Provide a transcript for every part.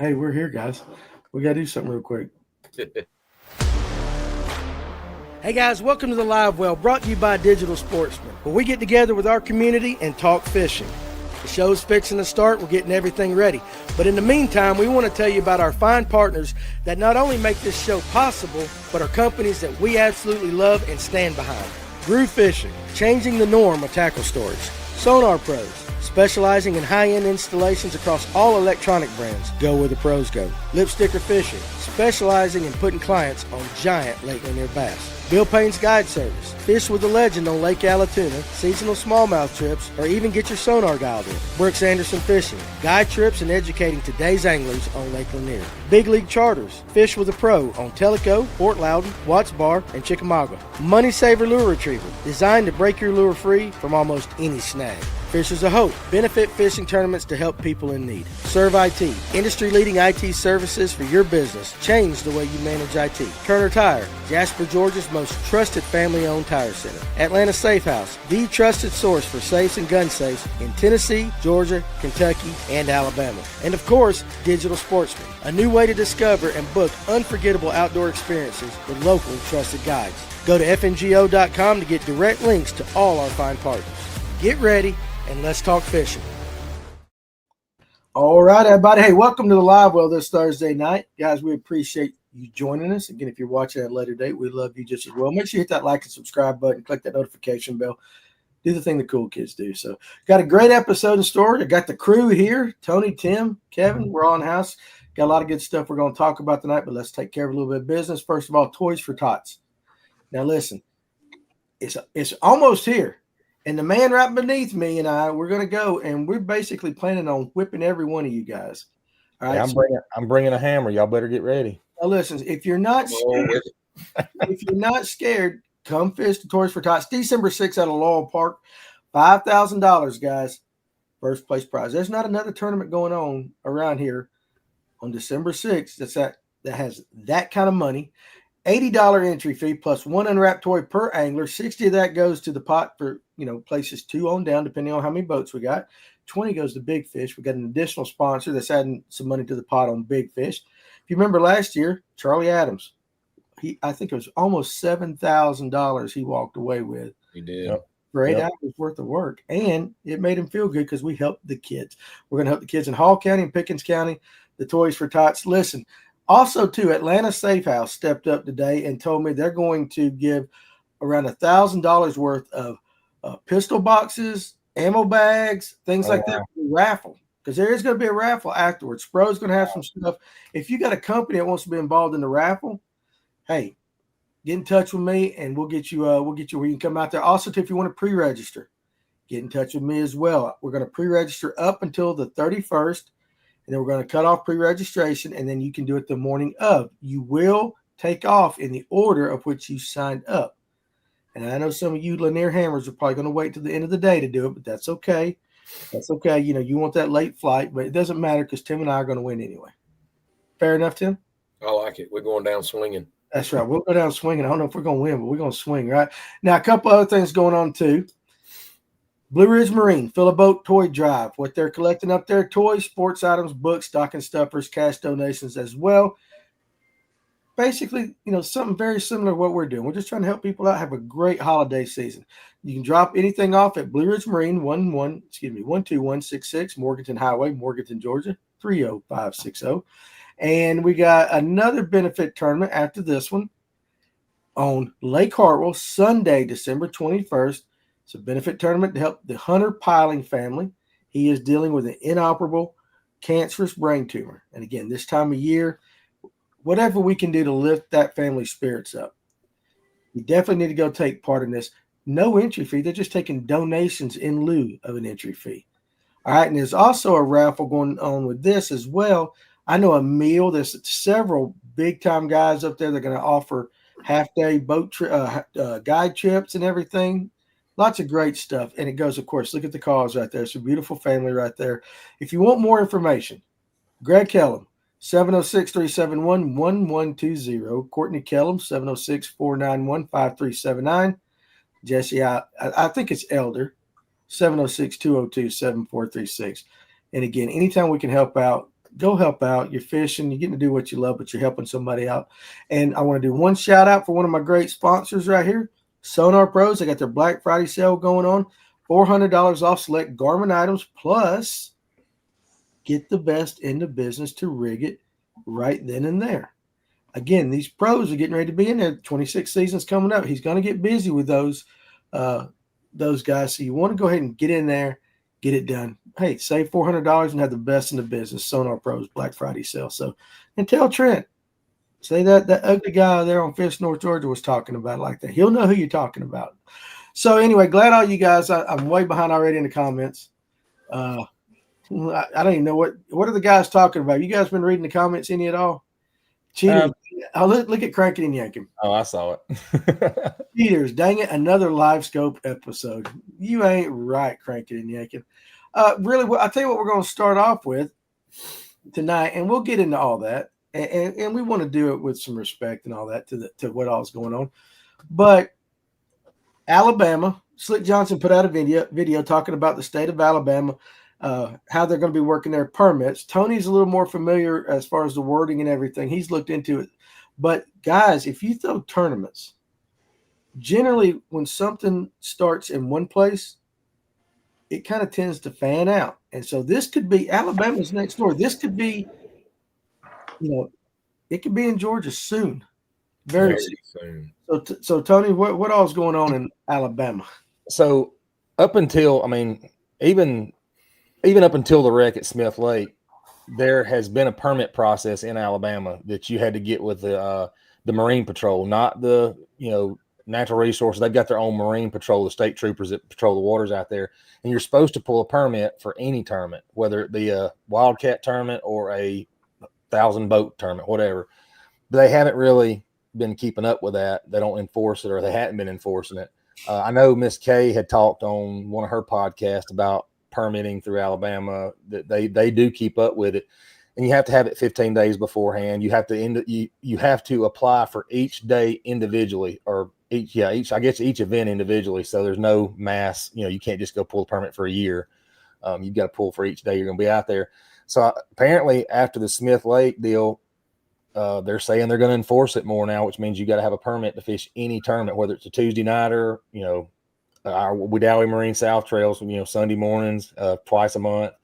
Hey, we're here, guys. We got to do something real quick. Hey guys, welcome to the Live Well, brought to you by Digital Sportsman, where we get together with our community and talk fishing. The show's fixing to start. We're getting everything ready. But in the meantime, we want to tell you about our fine partners that not only make this show possible, but are companies that we absolutely love and stand behind. Groove Fishing, changing the norm of tackle storage. Sonar Pros, specializing in high-end installations across all electronic brands. Go where the pros go. Lipsticker Fishing, specializing in putting clients on giant Lake Lanier bass. Bill Payne's Guide Service, fish with a legend on Lake Allatoona, seasonal smallmouth trips, or even get your sonar dialed in. Brooks Anderson Fishing, guide trips and educating today's anglers on Lake Lanier. Big League Charters, fish with a pro on Tellico, Fort Loudon, Watts Bar, and Chickamauga. Money Saver Lure Retrieval, designed to break your lure free from almost any snag. Fishers of Hope, benefit fishing tournaments to help people in need. Serve IT, industry-leading IT services for your business. Change the way you manage IT. Turner Tire, Jasper, Georgia's most trusted family-owned tire center. Atlanta Safe House, the trusted source for safes and gun safes in Tennessee, Georgia, Kentucky, and Alabama. And of course, Digital Sportsman, a new way to discover and book unforgettable outdoor experiences with local trusted guides. Go to fngo.com to get direct links to all our fine partners. Get ready, and let's talk fishing. All right, everybody. Hey, welcome to the Live Well this Thursday night. Guys, we appreciate you joining us. Again, if you're watching at a later date, we love you just as well. Make sure you hit that like and subscribe button, click that notification bell. Do the thing the cool kids do. So, got a great episode in store. I got the crew here, Tony, Tim, Kevin. We're all in house. Got a lot of good stuff we're going to talk about tonight, but let's take care of a little bit of business. First of all, Toys for Tots. Now, listen, it's almost here. And the man right beneath me and I, we're going to go, and we're basically planning on whipping every one of you guys. All right. Hey, I'm bringing a hammer. Y'all better get ready. Now listen, if you're not scared, come fish the Toys for Tots. December 6th out of Laurel Park, $5,000, guys. First place prize. There's not another tournament going on around here on December 6th that has that kind of money. $80 entry fee plus one unwrapped toy per angler. 60 of that goes to the pot for, places 2 on down, depending on how many boats we got. 20 goes to Big Fish. We got an additional sponsor that's adding some money to the pot on Big Fish. If you remember last year, Charlie Adams, I think it was almost $7,000 he walked away with. He did. For 8 hours worth of work. And it made him feel good because we helped the kids. We're going to help the kids in Hall County and Pickens County, the Toys for Tots. Listen, also, too, Atlanta Safe House stepped up today and told me they're going to give around $1,000 worth of pistol boxes, ammo bags, things like that for the raffle. Because there is going to be a raffle afterwards. Spro's going to have some stuff. If you got a company that wants to be involved in the raffle, hey, get in touch with me and we'll get you where you can come out there. Also, too, if you want to pre-register, get in touch with me as well. We're going to pre-register up until the 31st. And then we're going to cut off pre-registration, and then you can do it the morning of. You will take off in the order of which you signed up. And I know some of you Lanier Hammers are probably going to wait till the end of the day to do it, but that's okay. That's okay. You want that late flight, but it doesn't matter because Tim and I are going to win anyway. Fair enough, Tim? I like it. We're going down swinging. That's right. We'll go down swinging. I don't know if we're going to win, but we're going to swing, right? Now, a couple other things going on, too. Blue Ridge Marine, Fill a Boat Toy Drive. What they're collecting up there, toys, sports items, books, stocking stuffers, cash donations as well. Basically, something very similar to what we're doing. We're just trying to help people out, have a great holiday season. You can drop anything off at Blue Ridge Marine, 12166 Morganton Highway, Morganton, Georgia, 30560. And we got another benefit tournament after this one on Lake Hartwell, Sunday, December 21st. It's a benefit tournament to help the Hunter Piling family. He is dealing with an inoperable cancerous brain tumor. And again, this time of year, whatever we can do to lift that family's spirits up. You definitely need to go take part in this. No entry fee. They're just taking donations in lieu of an entry fee. All right. And there's also a raffle going on with this as well. I know a meal. There's several big time guys up there. They're going to offer half-day boat guide trips and everything. Lots of great stuff. And it goes, of course, look at the calls right there. It's a beautiful family right there. If you want more information, Greg Kellum, 706-371-1120. Courtney Kellum, 706-491-5379. Jesse, I think it's Elder, 706-202-7436. And again, anytime we can help out, go help out. You're fishing. You're getting to do what you love, but you're helping somebody out. And I want to do one shout out for one of my great sponsors right here, Sonar Pros. They got their Black Friday sale going on. $400 off select Garmin items, plus get the best in the business to rig it right then and there. Again, these pros are getting ready to be in there. 26 seasons coming up. He's going to get busy with those guys. So you want to go ahead and get in there, get it done. Hey, save $400 and have the best in the business. Sonar Pros Black Friday sale. So, and tell Trent, say that ugly guy there on Fish North Georgia was talking about it like that. He'll know who you're talking about. So anyway, glad all you guys. I'm way behind already in the comments. I don't even know what are the guys talking about. You guys been reading the comments any at all? Cheaters. Look at Cranking and Yanking. Oh, I saw it. Cheaters. Dang it. Another live scope episode. You ain't right, Cranking and Yanking. Really, I'll tell you what we're going to start off with tonight, and we'll get into all that. And we want to do it with some respect and all that to what all's going on. But Alabama, Slick Johnson put out a video talking about the state of Alabama, how they're going to be working their permits. Tony's a little more familiar as far as the wording and everything. He's looked into it. But guys, if you throw tournaments, generally when something starts in one place, it kind of tends to fan out. And so this could be Alabama's next door. This could be, it could be in Georgia soon. Very soon. So Tony, what all's going on in Alabama? So up until, even up until the wreck at Smith Lake, there has been a permit process in Alabama that you had to get with the Marine Patrol, not the, natural resources. They've got their own Marine Patrol, the state troopers that patrol the waters out there. And you're supposed to pull a permit for any tournament, whether it be a Wildcat tournament or a 1,000-boat tournament, whatever. But they haven't really been keeping up with that. They don't enforce it, or they hadn't been enforcing it. I know Miss Kay had talked on one of her podcasts about permitting through Alabama, that they do keep up with it, and you have to have it 15 days beforehand. You have to you have to apply for each day individually, or each event individually. So there's no mass, you can't just go pull a permit for a year. You've got to pull for each day you're going to be out there. So apparently after the Smith Lake deal, they're saying they're going to enforce it more now, which means you got to have a permit to fish any tournament, whether it's a Tuesday nighter, our Wedowee Marine South Trails, Sunday mornings, twice a month,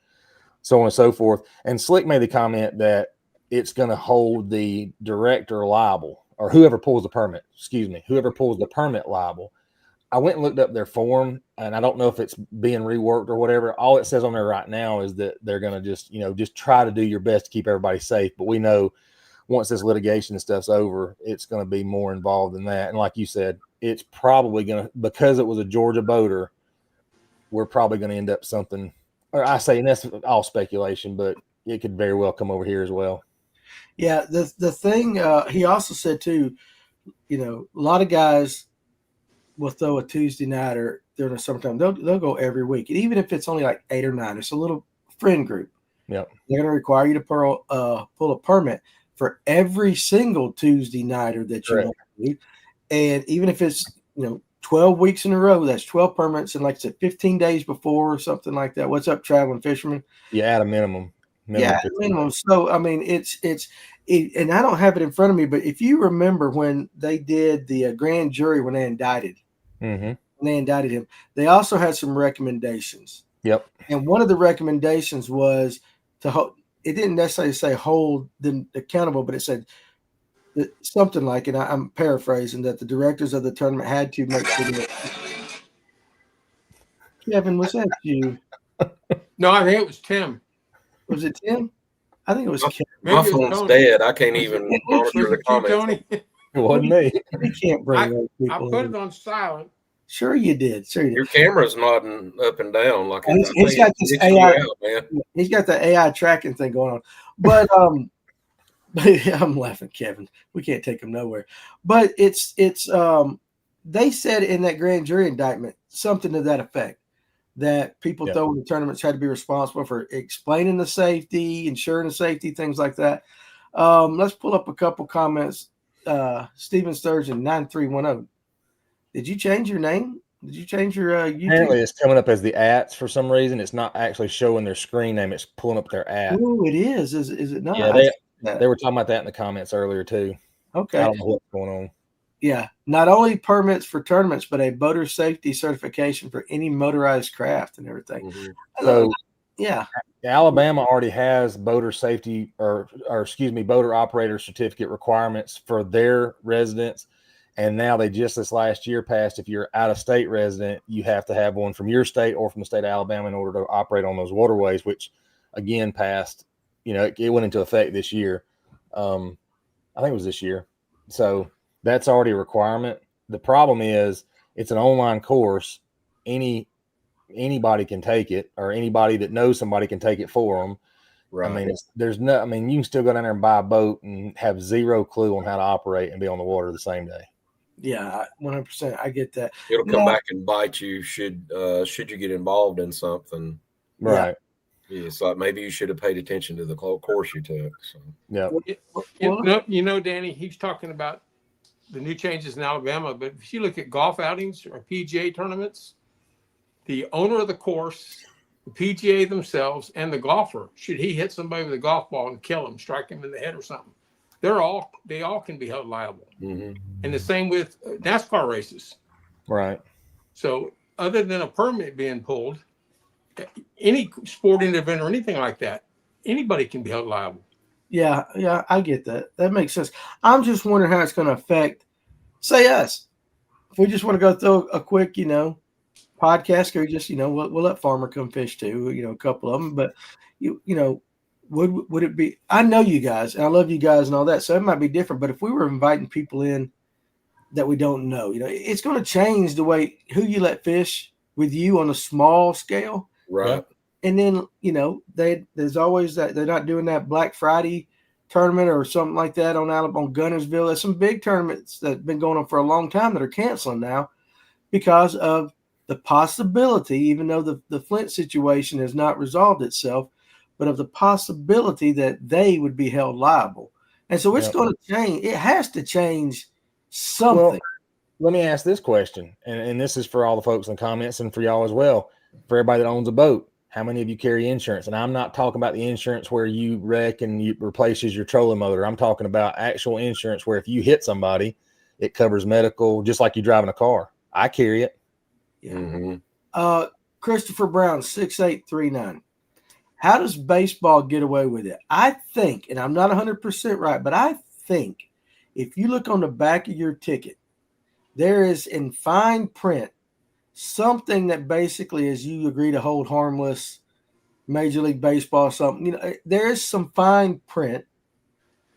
so on and so forth. And Slick made the comment that it's going to hold the director liable, or whoever pulls the permit liable. I went and looked up their form, and I don't know if it's being reworked or whatever. All it says on there right now is that they're going to just try to do your best to keep everybody safe. But we know once this litigation and stuff's over, it's going to be more involved than that. And like you said, it's probably going to, because it was a Georgia boater, we're probably going to end up something, or I say, and that's all speculation, but it could very well come over here as well. Yeah. The thing, he also said too, a lot of guys will throw a Tuesday nighter during the summertime. They'll go every week. And even if it's only like 8 or 9, it's a little friend group. Yep. They're going to require you to pull a permit for every single Tuesday nighter that you want to do. And even if it's, 12 weeks in a row, that's 12 permits. And like I said, 15 days before or something like that. What's up, traveling fisherman? Yeah, at a minimum. Yeah, at a minimum. So, it's and I don't have it in front of me, but if you remember when they did the grand jury, when they indicted him, they also had some recommendations. Yep. And one of the recommendations was to hold. It didn't necessarily say hold them accountable, but it said something like, and I'm paraphrasing, that the directors of the tournament had to make sure that. Kevin, was that you? No, I think it was Tim. Was it Tim? I think it was Kevin. My phone's dead. I can't even monitor the comments. Tony? It wasn't me. We can't bring those people. I put it on silent. Sure you did. Your camera's nodding up and down like he's got this AI. He's got the AI tracking thing going on. But I'm laughing, Kevin. We can't take him nowhere. But it's they said in that grand jury indictment something to that effect, that people throwing the tournaments had to be responsible for explaining the safety, ensuring the safety, things like that. Let's pull up a couple comments. Stephen Sturgeon 9310. Did you change your name? Did you change your YouTube? Apparently, it's coming up as the ats for some reason. It's not actually showing their screen name. It's pulling up their at. Oh, it is. Is it not? Yeah, they were talking about that in the comments earlier too. Okay. I don't know what's going on. Yeah, not only permits for tournaments, but a boater safety certification for any motorized craft and everything. Mm-hmm. So, yeah, Alabama already has boater safety or boater operator certificate requirements for their residents. And now they just this last year passed, if you're out of state resident, you have to have one from your state or from the state of Alabama in order to operate on those waterways, which again passed, it went into effect this year. I think it was this year. So that's already a requirement. The problem is it's an online course. Anybody can take it, or anybody that knows somebody can take it for them. Right. I mean, you can still go down there and buy a boat and have zero clue on how to operate and be on the water the same day. Yeah, 100%. I get that. It'll come back and bite you should you get involved in something. Right. Yeah, so maybe you should have paid attention to the course you took. So. Yeah. Danny, he's talking about the new changes in Alabama, but if you look at golf outings or PGA tournaments, the owner of the course, the PGA themselves, and the golfer, should he hit somebody with a golf ball and kill him, strike him in the head or something, they all can be held liable. Mm-hmm. And the same with NASCAR races. Right. So other than a permit being pulled, any sporting event or anything like that, anybody can be held liable. Yeah, I get that. That makes sense. I'm just wondering how it's going to affect, say, us. If we just want to go through a quick, podcast, or just, we'll let Farmer come fish too, a couple of them. But, would it be, I know you guys, and I love you guys and all that, so it might be different. But if we were inviting people in that we don't know, it's going to change the way who you let fish with you on a small scale. Right. And then, there's always that they're not doing that Black Friday tournament or something like that on Gunnersville. There's some big tournaments that have been going on for a long time that are canceling now because of the possibility, even though the Flint situation has not resolved itself, but of the possibility that they would be held liable. And so it's going to change. It has to change something. Well, let me ask this question, and this is for all the folks in the comments and for y'all as well. For everybody that owns a boat, how many of you carry insurance? And I'm not talking about the insurance where you wreck and it replaces your trolling motor. I'm talking about actual insurance where if you hit somebody, it covers medical, just like you driving a car. I carry it. Yeah. Mm-hmm. Christopher Brown, 6839. How does baseball get away with it? I think, and I'm not 100% right, but I think if you look on the back of your ticket, there is in fine print something that basically is you agree to hold harmless, Major League Baseball, something. There is some fine print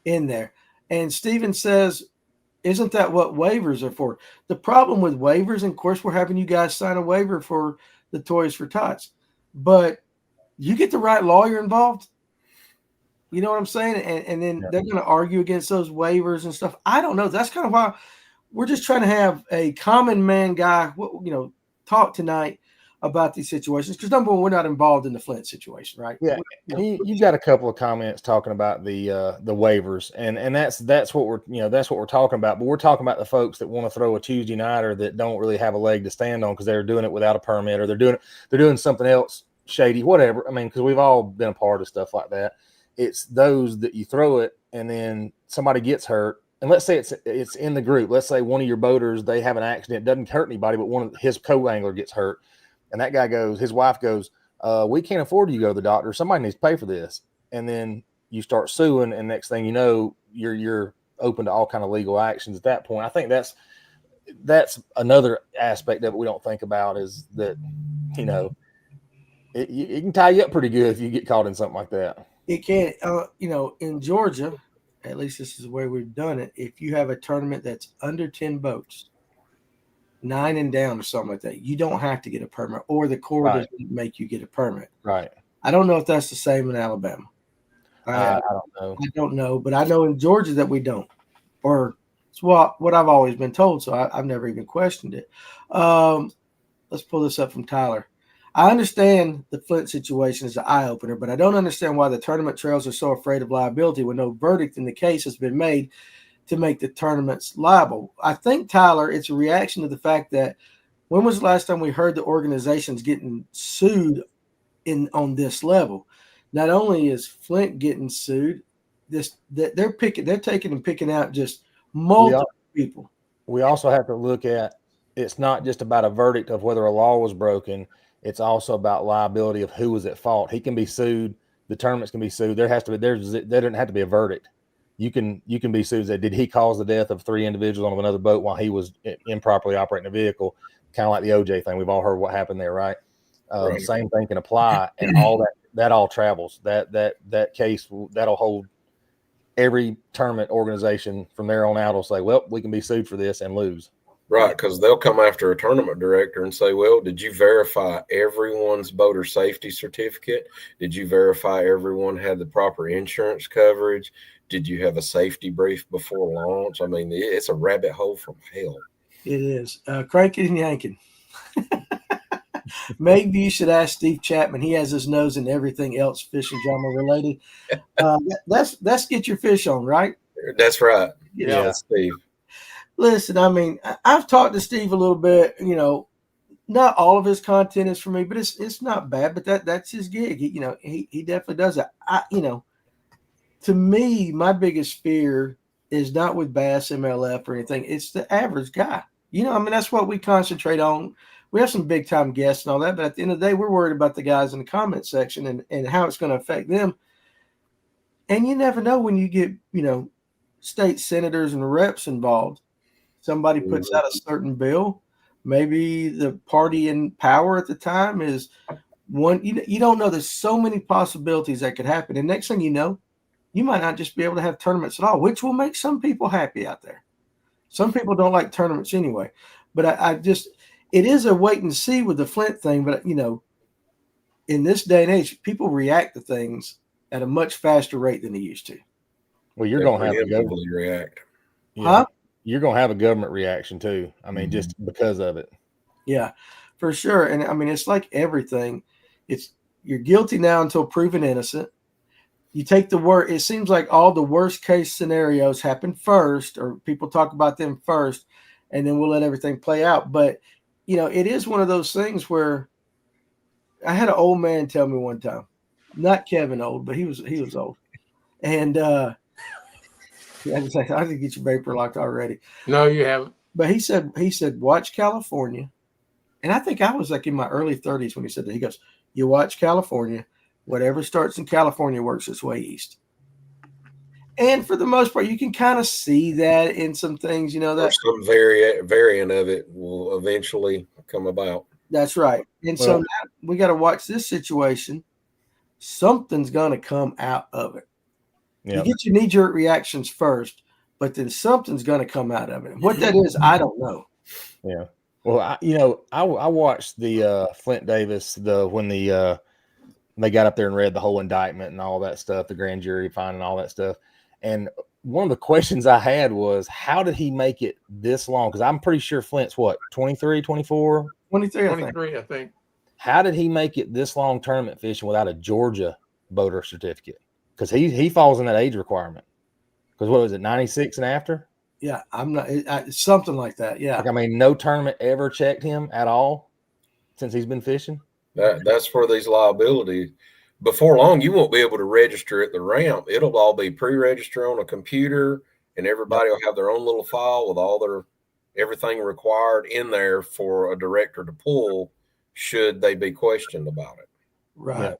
in there. And Steven says, isn't that what waivers are for? The problem with waivers, and of course, we're having you guys sign a waiver for the Toys for Tots, but you get the right lawyer involved. You know what I'm saying? And then they're going to argue against those waivers and stuff. I don't know. That's kind of why we're just trying to have a common man guy, talk tonight about these situations. Because number one, we're not involved in the Flint situation, right? Yeah. You got a couple of comments talking about the waivers, and that's what we're talking about. But we're talking about the folks that want to throw a Tuesday nighter that don't really have a leg to stand on because they're doing it without a permit, or they're doing something else shady, whatever. I mean, because we've all been a part of stuff like that. It's those that you throw it and then somebody gets hurt. And let's say it's in the group. Let's say one of your boaters, they have an accident, doesn't hurt anybody, but one of his co-angler gets hurt. And that guy his wife goes, we can't afford you to go to the doctor. Somebody needs to pay for this. And then you start suing. And next thing you know, you're open to all kind of legal actions at that point. I think that's another aspect of it we don't think about is that, it can tie you up pretty good if you get caught in something like that. It can, in Georgia, at least this is the way we've done it. If you have a tournament that's under 10 boats, 9 and down or something like that, you don't have to get a permit, or the Corps doesn't make you get a permit. Right. I don't know if that's the same in Alabama. I don't know. I don't know, but I know in Georgia that we don't, or it's what I've always been told. So I've never even questioned it. Let's pull this up from Tyler. I understand the Flint situation is an eye-opener, but I don't understand why the tournament trails are so afraid of liability when no verdict in the case has been made to make the tournaments liable. I think, Tyler, it's a reaction to the fact that when was the last time we heard the organizations getting sued on this level? Not only is Flint getting sued, they're taking and picking out just multiple people. We also have to look at, it's not just about a verdict of whether a law was broken. It's also about liability of who was at fault. He can be sued. The tournaments can be sued. There doesn't have to be a verdict. You can be sued. Did he cause the death of 3 individuals on another boat while he was improperly operating a vehicle? Kind of like the OJ thing. We've all heard what happened there, right? Right. Same thing can apply, and all that all travels. That case that'll hold every tournament organization from there on out will say, well, we can be sued for this and lose. Right, because they'll come after a tournament director and say, well, did you verify everyone's boater safety certificate? Did you verify everyone had the proper insurance coverage? Did you have a safety brief before launch? I mean, it's a rabbit hole from hell. It is. Cranking and yanking. Maybe you should ask Steve Chapman. He has his nose in everything else fishing drama related. Let's get your fish on, right? That's right. Yeah. Steve. Listen, I mean, I've talked to Steve a little bit. You know, not all of his content is for me, but it's not bad. But that's his gig. He definitely does it. To me, my biggest fear is not with Bass MLF or anything. It's the average guy. That's what we concentrate on. We have some big time guests and all that, but at the end of the day, we're worried about the guys in the comment section and how it's going to affect them. And you never know when you get, state senators and reps involved. Somebody puts out a certain bill. Maybe the party in power at the time is one. You don't know. There's so many possibilities that could happen. And next thing you know, you might not just be able to have tournaments at all, which will make some people happy out there. Some people don't like tournaments anyway. But it is a wait and see with the Flint thing. But, in this day and age, people react to things at a much faster rate than they used to. Well, you're going to have to react. Yeah. Huh? You're going to have a government reaction too. I mean, just because of it. Yeah, for sure. And I mean, it's like everything. You're guilty now until proven innocent. You take it seems like all the worst case scenarios happen first, or people talk about them first, and then we'll let everything play out. But, it is one of those things where I had an old man tell me one time, not Kevin old, but he was old. And, I didn't get your vapor locked already. No, you haven't. But he said, watch California. And I think I was like in my early 30s when he said that. He goes, you watch California. Whatever starts in California works its way east. And for the most part, you can kind of see that in some things, that or some variant of it will eventually come about. That's right. And so now we got to watch this situation. Something's going to come out of it. Yep. You get your knee-jerk reactions first, but then something's going to come out of it. What that is, I don't know. Yeah. Well, I watched the Flint Davis when they got up there and read the whole indictment and all that stuff, the grand jury finding and all that stuff. And one of the questions I had was, how did he make it this long? Because I'm pretty sure Flint's 23, 24? 23, I think. How did he make it this long tournament fishing without a Georgia boater certificate? Because he falls in that age requirement. Because what was it, 96 and after? Yeah, I'm not something like that. Yeah, no tournament ever checked him at all since he's been fishing. That's for these liabilities. Before long, you won't be able to register at the ramp. It'll all be pre-register on a computer, and everybody will have their own little file with all everything required in there for a director to pull should they be questioned about it. Right. Yeah.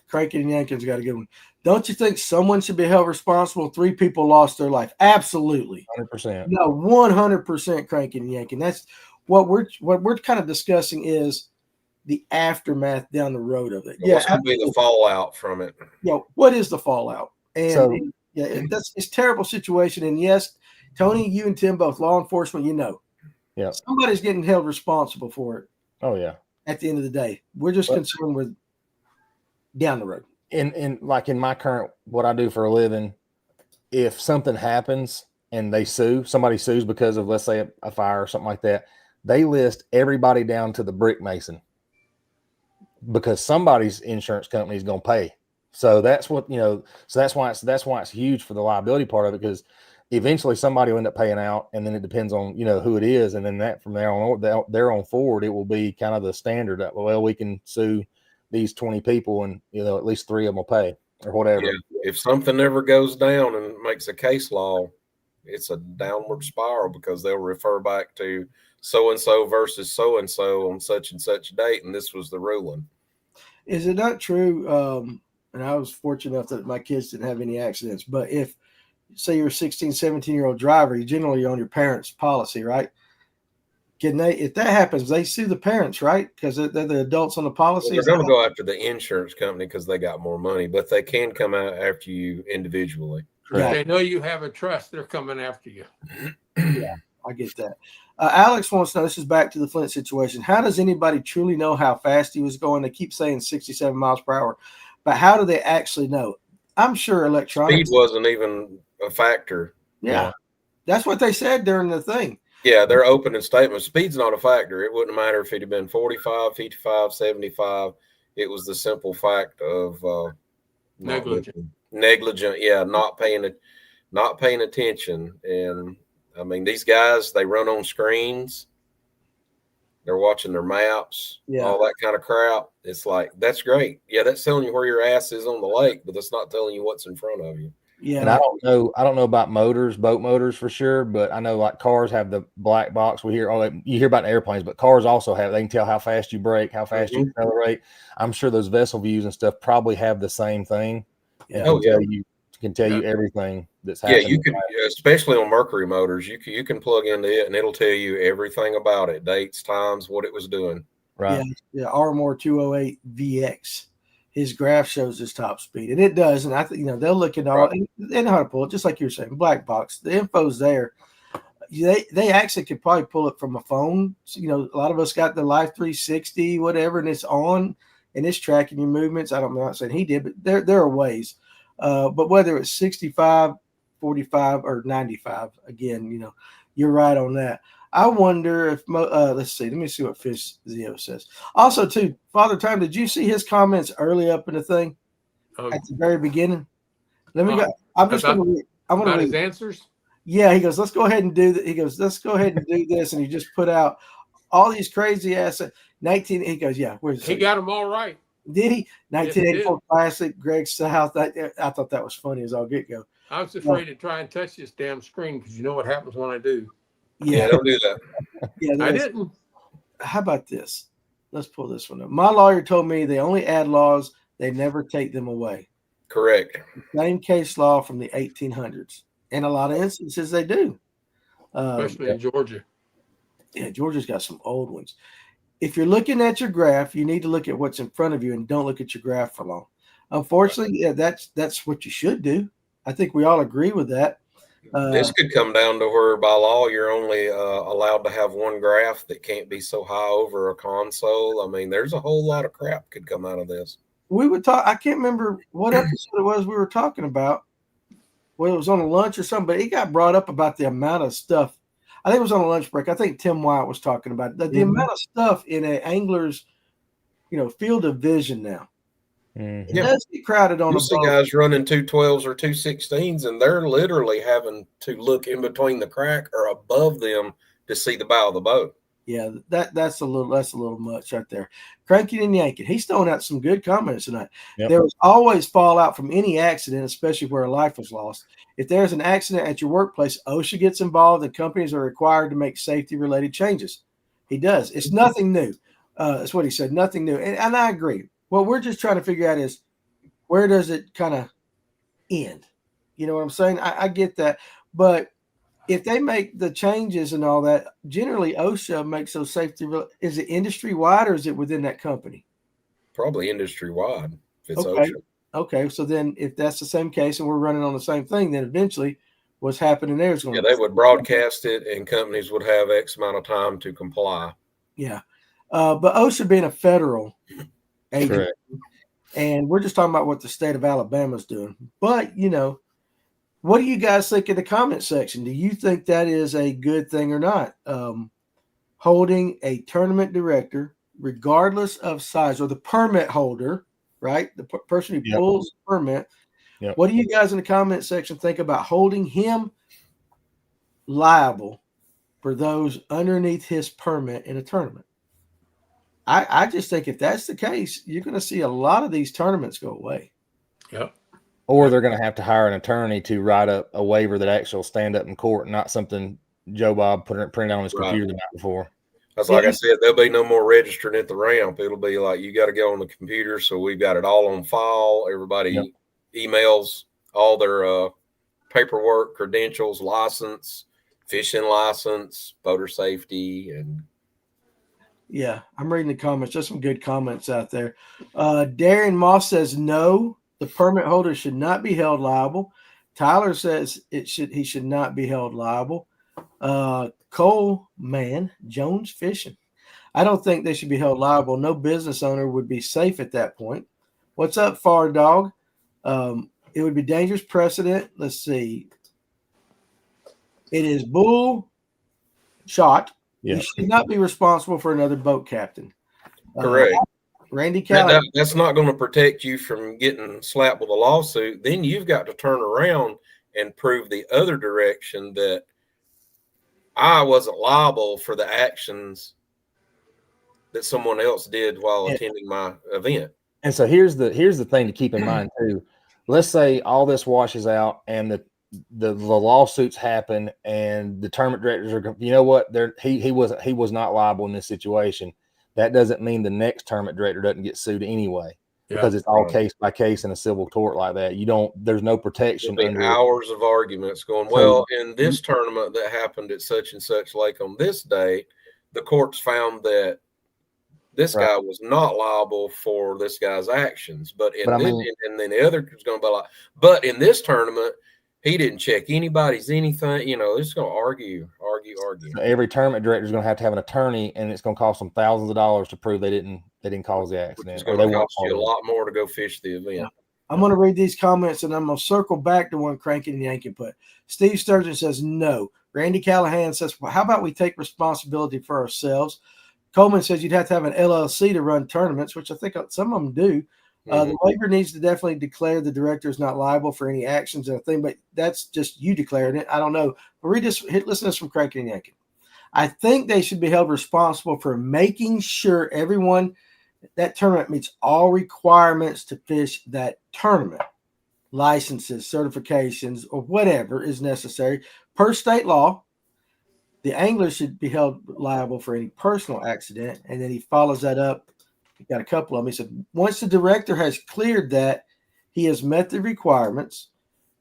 Cranky and Yankin's got a good one. Don't you think someone should be held responsible? 3 people lost their life. Absolutely. 100%. No, 100% Cranky and Yankin. That's what we're kind of discussing is the aftermath down the road of it. What's going to be the fallout from it? What is the fallout? And it's a terrible situation. And yes, Tony, you and Tim, both law enforcement, yeah, somebody's getting held responsible for it. Oh yeah. At the end of the day, we're just concerned with down the road. In like in my current, what I do for a living, if something happens and somebody sues because of, let's say, a fire or something like that, they list everybody down to the brick mason because somebody's insurance company is going to pay. So that's what, so that's why it's huge for the liability part of it, because eventually somebody will end up paying out, and then it depends on, who it is. And then that from there on forward, it will be kind of the standard that, well, we can sue these 20 people and, at least 3 of them will pay or whatever. Yeah. If something ever goes down and makes a case law, it's a downward spiral because they'll refer back to so-and-so versus so-and-so on such and such date. And this was the ruling. Is it not true? And I was fortunate enough that my kids didn't have any accidents, but if, say you're a 16, 17-year-old driver, you generally on your parents' policy, right? If that happens, they sue the parents, right? Because they're the adults on the policy. Well, they're going to go after the insurance company because they got more money, but they can come out after you individually. If they know you have a trust, they're coming after you. Yeah, I get that. Alex wants to know, this is back to the Flint situation. How does anybody truly know how fast he was going? They keep saying 67 miles per hour, but how do they actually know? I'm sure electronics. Speed wasn't even a factor. Yeah. That's what they said during the thing. Yeah, their opening statement. Speed's not a factor. It wouldn't matter if he'd have been 45, 55, 75. It was the simple fact of negligent. Yeah, not paying attention. And I mean, these guys, they run on screens. They're watching their maps, all that kind of crap. It's like, that's great. Yeah, that's telling you where your ass is on the lake, but that's not telling you what's in front of you. Yeah, and I don't know about boat motors for sure, but I know like cars have the black box. You hear about airplanes, but cars also have. They can tell how fast you brake, how fast you accelerate. I'm sure those vessel views and stuff probably have the same thing. Yeah. Can tell you everything that's happening. Yeah, you can, especially on Mercury motors, you can plug into it and it'll tell you everything about it, dates, times, what it was doing. Right. Yeah, Armor 208 VX. His graph shows his top speed, and it does. And I think they'll look at all. They know how to pull it, just like you're saying. Black box, the info's there. They actually could probably pull it from a phone. So, a lot of us got the Life 360, whatever, and it's on and it's tracking your movements. I'm not saying he did, but there are ways. But whether it's 65, 45, or 95, again, you're right on that. I wonder if let's see. Let me see what Fish Zio says. Also, too, Father Time, did you see his comments early up in the thing at the very beginning? Let me go. I'm just going to read. I'm going to read his answers. Yeah, he goes, let's go ahead and do that. He goes, let's go ahead and do this, and he just put out all these crazy ass 19. He goes, yeah, he got them all right. Did he? 1984 Classic, Greg South. I thought that was funny as all get go. I was afraid to try and touch this damn screen because you know what happens when I do. Yeah, don't do that. Yeah, I didn't. How about this? Let's pull this one up. My lawyer told me they only add laws, they never take them away. Correct. Same case law from the 1800s. In a lot of instances, they do. Especially in Georgia. Yeah, Georgia's got some old ones. If you're looking at your graph, you need to look at what's in front of you and don't look at your graph for long. Unfortunately, yeah, that's what you should do. I think we all agree with that. This could come down to where by law you're only allowed to have one graph that can't be so high over a console. I mean, there's a whole lot of crap could come out of this. We would talk. I can't remember what episode it was we were talking about. Well, it was on a lunch or something, but it got brought up about the amount of stuff. I think it was on a lunch break. I think Tim Wyatt was talking about it. The amount of stuff in an angler's, field of vision now. Mm-hmm. It does get crowded on You the see boat. guys running 212s or 216s, and they're literally having to look in between the crack or above them to see the bow of the boat. Yeah, that's a little much right there. Cranking and yanking. He's throwing out some good comments tonight. Yep. There was always fallout from any accident, especially where a life was lost. If there's an accident at your workplace, OSHA gets involved and companies are required to make safety-related changes. He does. It's nothing new. That's what he said, nothing new. And I agree. What we're just trying to figure out is where does it kind of end? You know what I'm saying? I get that. But if they make the changes and all that, generally OSHA makes those safety. Is it industry wide or is it within that company? Probably industry wide. If it's Okay. OSHA. Okay. So then if that's the same case and we're running on the same thing, then eventually what's happening there is going Yeah, to. they would broadcast it and companies would have X amount of time to comply. Yeah. But OSHA being a federal agency, Correct. and we're just talking about what the state of Alabama is doing. But, what do you guys think in the comment section? Do you think that is a good thing or not? Holding a tournament director, regardless of size, or the permit holder, right? The person who pulls the permit. Yep. What do you guys in the comment section think about holding him liable for those underneath his permit in a tournament. I just think if that's the case, you're going to see a lot of these tournaments go away. Yep. Or they're going to have to hire an attorney to write up a waiver that actually stand up in court, not something Joe Bob printed on his computer the night before. That's like I said, there'll be no more registering at the ramp. It'll be like you got to go on the computer. So we've got it all on file. Everybody emails all their paperwork, credentials, license, fishing license, boater safety, and yeah, I'm reading the comments. Just some good comments out there. Darren Moss says no, the permit holder should not be held liable. Tyler says he should not be held liable. Coleman Jones Fishing, I don't think they should be held liable. No business owner would be safe at that point. What's up, Far Dog? It would be dangerous precedent. Let's see. It is bull shot. Yeah. You should not be responsible for another boat captain. correct. Randy Callahan. That's not going to protect you from getting slapped with a lawsuit. Then you've got to turn around and prove the other direction that I wasn't liable for the actions that someone else did while attending my event. And so here's the thing to keep in mind too. Let's say all this washes out and the lawsuits happen and the tournament directors are, you know what, he was not liable in this situation. That doesn't mean the next tournament director doesn't get sued anyway, because it's all case by case in a civil tort like that. There's no protection. Hours of arguments going, well, in this tournament that happened at such and such lake on this day, the courts found that this guy was not liable for this guy's actions, and then the other is going to be like, but in this tournament, he didn't check anybody's anything. It's going to argue. So every tournament director is going to have an attorney, and it's going to cost them thousands of dollars to prove they didn't cause the accident. It's going to cost you a lot more to go fish the event. Yeah. I'm going to read these comments, and I'm going to circle back to one Cranking and Yanking put. Steve Sturgeon says no. Randy Callahan says, well, how about we take responsibility for ourselves? Coleman says you'd have to have an LLC to run tournaments, which I think some of them do. The waiver needs to definitely declare the director is not liable for any actions and a thing, but that's just you declaring it. I don't know. But listen to this from Cranking and Yanking. I think they should be held responsible for making sure everyone that tournament meets all requirements to fish that tournament, licenses, certifications, or whatever is necessary per state law. The angler should be held liable for any personal accident. And then he follows that up. He got a couple of them. He said, once the director has cleared that he has met the requirements,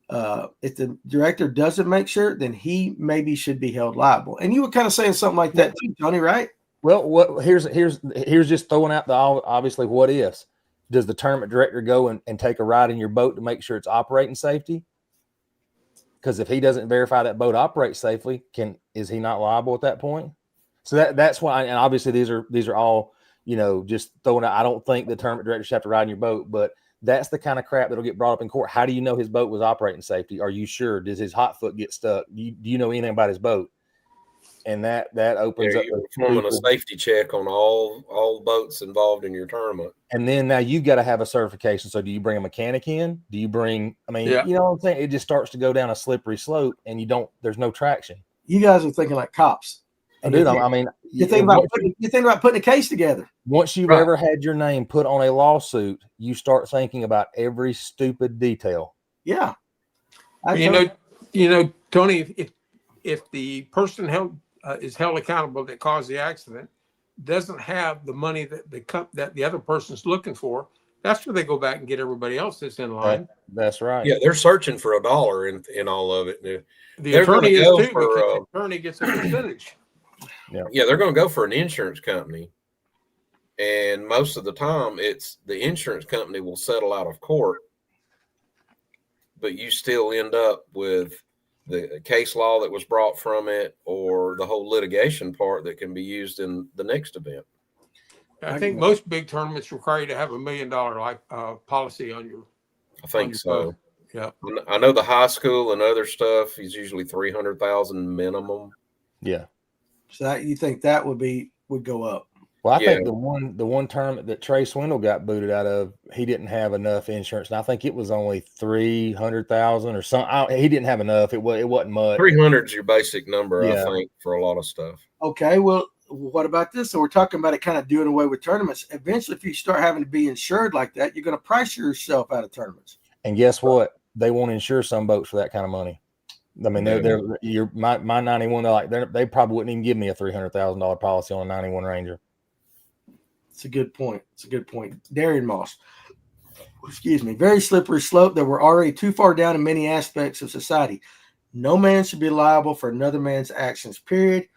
if the director doesn't make sure, then he maybe should be held liable. And you were kind of saying something like that too, Tony, right? Well, here's just throwing out the obviously what ifs. Does the tournament director go and take a ride in your boat to make sure it's operating safety? Because if he doesn't verify that boat operates safely, is he not liable at that point? So that's why, and obviously these are all, just throwing out. I don't think the tournament director should have to ride in your boat, but that's the kind of crap that'll get brought up in court. How do you know his boat was operating safety? Are you sure? Does his hot foot get stuck? Do you know anything about his boat? And that opens up performing a safety check on all boats involved in your tournament. And then now you've got to have a certification. So do you bring a mechanic in? Do you bring? You know what I'm saying? It just starts to go down a slippery slope, and there's no traction. You guys are thinking like cops. Dude, you think about putting a case together. Once you've ever had your name put on a lawsuit, you start thinking about every stupid detail. Yeah. Tony, if the person is held accountable that caused the accident, doesn't have the money that the other person's looking for, that's where they go back and get everybody else that's in line. That's right. Yeah, they're searching for $1 in all of it. The attorney is too, because the attorney gets a percentage. Yeah, they're going to go for an insurance company, and most of the time, it's the insurance company will settle out of court, but you still end up with the case law that was brought from it, or the whole litigation part that can be used in the next event. I think most big tournaments require you to have $1 million policy on your. I think so. Boat. Yeah, I know the high school and other stuff is usually $300,000 minimum. Yeah. So you think that would go up? Well, I Yeah. think the one tournament that Trey Swindle got booted out of, he didn't have enough insurance, and I think it was only 300,000 or something. He didn't have enough. It wasn't much. 300 is your basic number, Yeah. I think, for a lot of stuff. Okay, well, what about this? So we're talking about it kind of doing away with tournaments. Eventually, if you start having to be insured like that, you're going to price yourself out of tournaments. And guess what? They won't insure some boats for that kind of money. I mean, my 91. They probably wouldn't even give me a $300,000 policy on a 91 Ranger. It's a good point. Darian Moss. Excuse me. Very slippery slope that we're already too far down in many aspects of society. No man should be liable for another man's actions, period.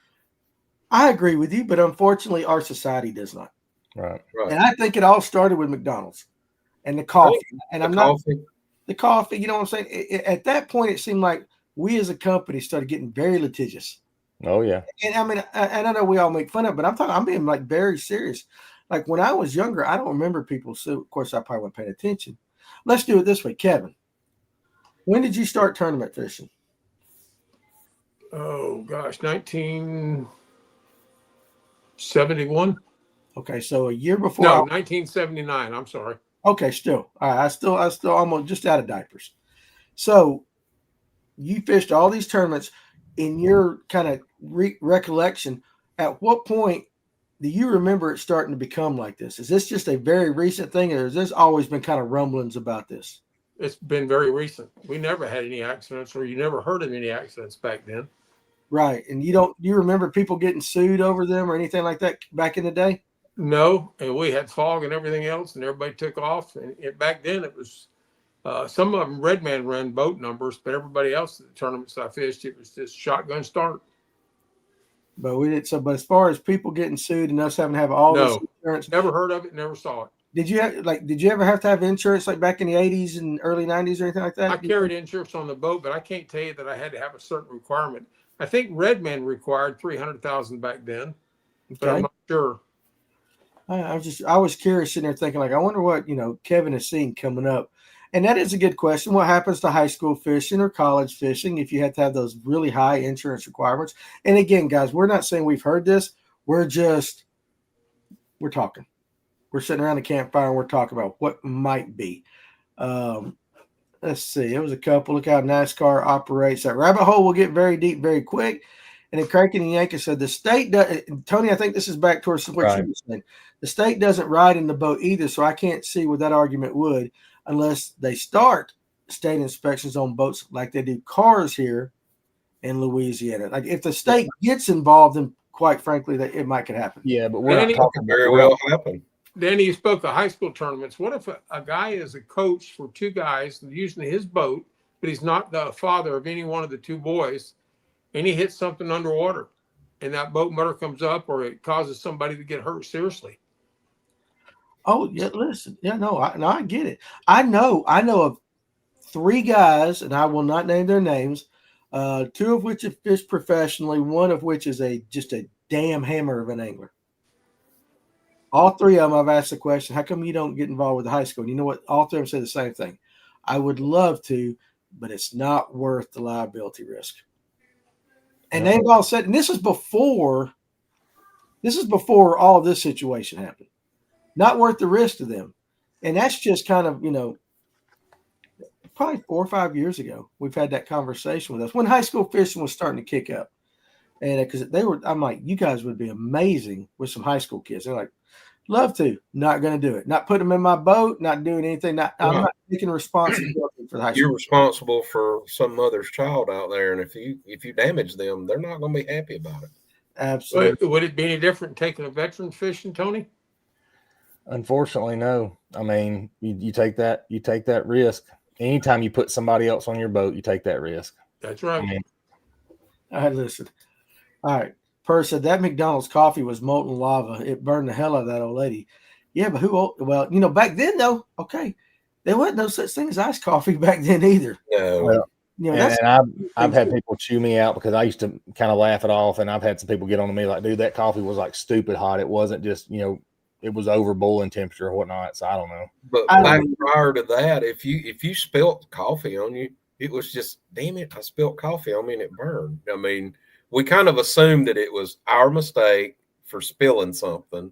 I agree with you, but unfortunately, our society does not. Right. And I think it all started with McDonald's and the coffee. And the coffee, you know what I'm saying? At that point, it seemed like we as a company started getting very litigious. Oh, yeah. And I mean, and I know we all make fun of it, but I'm being like very serious. Like when I was younger, I don't remember people sue. Of course, I probably wasn't paying attention. Let's do it this way, Kevin. When did you start tournament fishing? Oh gosh, 1971. Okay, so a year before. No, 1979. I'm sorry. Okay, still. All right, I still almost just out of diapers. So you fished all these tournaments. In your kind of recollection, at what point do you remember it starting to become like this? Is this just a very recent thing, or has this always been kind of rumblings about this? It's been very recent. We never had any accidents, or you never heard of any accidents back then. Right. And you remember people getting sued over them or anything like that back in the day? No, and we had fog and everything else, and everybody took off. And back then it was some of them red man run boat numbers, but everybody else at the tournaments I fished, it was just shotgun start. But we did so. But as far as people getting sued and us having to have all this insurance, never heard of it, never saw it. Did you ever have to have insurance like back in the 80s and early 90s or anything like that? I carried insurance on the boat, but I can't tell you that I had to have a certain requirement. I think Redman required 300,000 back then, but I'm not sure. I was curious sitting there thinking, like, I wonder what Kevin has seen coming up. And that is a good question. What happens to high school fishing or college fishing if you have to have those really high insurance requirements? And again, guys, we're not saying we've heard this. We're talking. We're sitting around the campfire and we're talking about what might be. Let's see. It was a couple. Look how NASCAR operates. That rabbit hole will get very deep very quick. And then Kraken and Yankees said the state does. Tony, I think this is back towards what you were saying. The state doesn't ride in the boat either, so I can't see what that argument would unless they start state inspections on boats like they do cars here in Louisiana. Like if the state gets involved, then quite frankly, that it might could happen. Yeah, but we're not talking very well happen. Danny, you spoke of high school tournaments. What if a guy is a coach for two guys using his boat, but he's not the father of any one of the two boys, and he hits something underwater, and that boat motor comes up, or it causes somebody to get hurt seriously? Oh yeah, listen, yeah, no, I get it. I know of three guys, and I will not name their names. Two of which have fished professionally, one of which is just a damn hammer of an angler. All three of them, I've asked the question, how come you don't get involved with the high school? And you know what? All three of them say the same thing. I would love to, but it's not worth the liability risk. And they've all said, and this is before all of this situation happened. Not worth the risk to them. And that's just kind of, probably 4 or 5 years ago, we've had that conversation with us when high school fishing was starting to kick up. And because I'm like, you guys would be amazing with some high school kids. They're like, love to, not going to do it. Not put them in my boat, not doing anything. I'm not taking responsibility for the high school. You're responsible for some mother's child out there. And if you damage them, they're not going to be happy about it. Absolutely. Would it be any different taking a veteran fishing, Tony? Unfortunately, no. I mean, you take that risk. Anytime you put somebody else on your boat, you take that risk. That's right. I mean, All right, listen. All right. Per said that McDonald's coffee was molten lava. It burned the hell out of that old lady. Yeah, but back then though, okay, there wasn't no such thing as iced coffee back then either. No. Well, I've had people chew me out because I used to kind of laugh it off, and I've had some people get on to me like, dude, that coffee was like stupid hot. It wasn't just, it was over boiling temperature or whatnot. So I don't know. But prior to that, if you spilt coffee on you, it was just, damn it, I spilled coffee on me and it burned. I mean, we kind of assumed that it was our mistake for spilling something,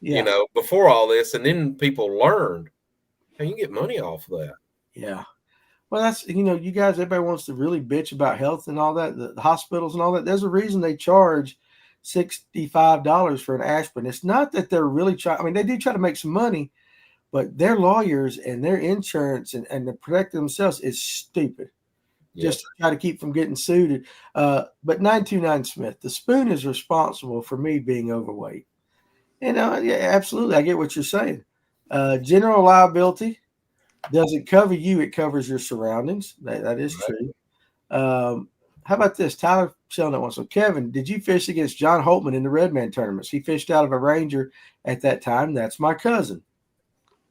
Yeah. before all this, and then people learned, hey, you get money off of that. Yeah. Well, that's, you guys, everybody wants to really bitch about health and all that, the hospitals and all that. There's a reason they charge $65 for an aspirin. It's not that they're really trying. I mean, they do try to make some money, but their lawyers and their insurance and to protect themselves is stupid. Just to try to keep from getting sued. But 929 Smith, the spoon is responsible for me being overweight. Yeah, absolutely. I get what you're saying. General liability doesn't cover you, it covers your surroundings. That is true. How about this? Tyler Shelnut wants. So, Kevin, did you fish against John Holtman in the Redman tournaments? He fished out of a Ranger at that time. That's my cousin.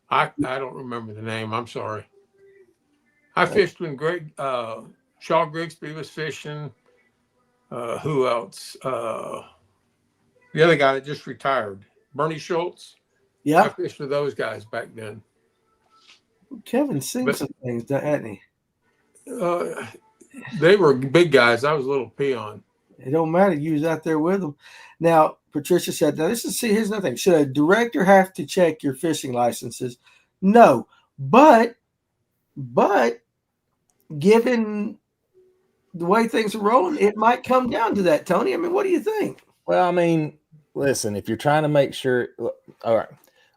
I don't remember the name. I'm sorry. I fished when Shaw Grigsby was fishing. Who else? The other guy that just retired, Bernie Schultz. Yeah. I fished with those guys back then. Kevin's seen some things, hasn't he? They were big guys. I was a little peon. It don't matter. You was out there with them. Now, Patricia said, now here's another thing. Should a director have to check your fishing licenses? No. But given the way things are rolling, it might come down to that, Tony. I mean, what do you think? Well, I mean, listen, if you're trying to make sure, all right,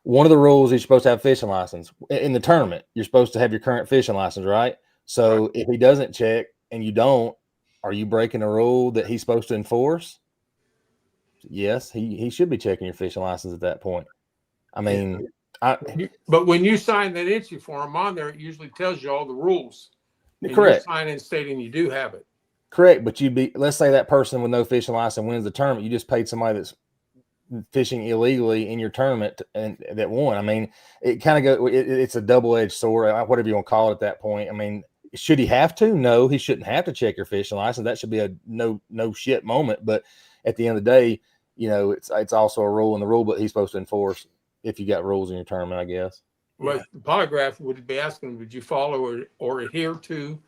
one of the rules is you're supposed to have a fishing license. In the tournament, you're supposed to have your current fishing license, right? So if he doesn't check and you don't, are you breaking a rule that he's supposed to enforce? Yes, he should be checking your fishing license at that point. I mean, but when you sign that entry form on there, it usually tells you all the rules. Correct. You sign in stating you do have it. Correct, but let's say that person with no fishing license wins the tournament. You just paid somebody that's fishing illegally in your tournament and that won. I mean, it kind of it's a double-edged sword, whatever you want to call it at that point. I mean, should he have to? No, he shouldn't have to check your fishing license. That should be a no shit moment. But at the end of the day, it's also a rule in the rule book he's supposed to enforce if you got rules in your tournament, I guess. Well, the polygraph would be asking, would you follow or adhere to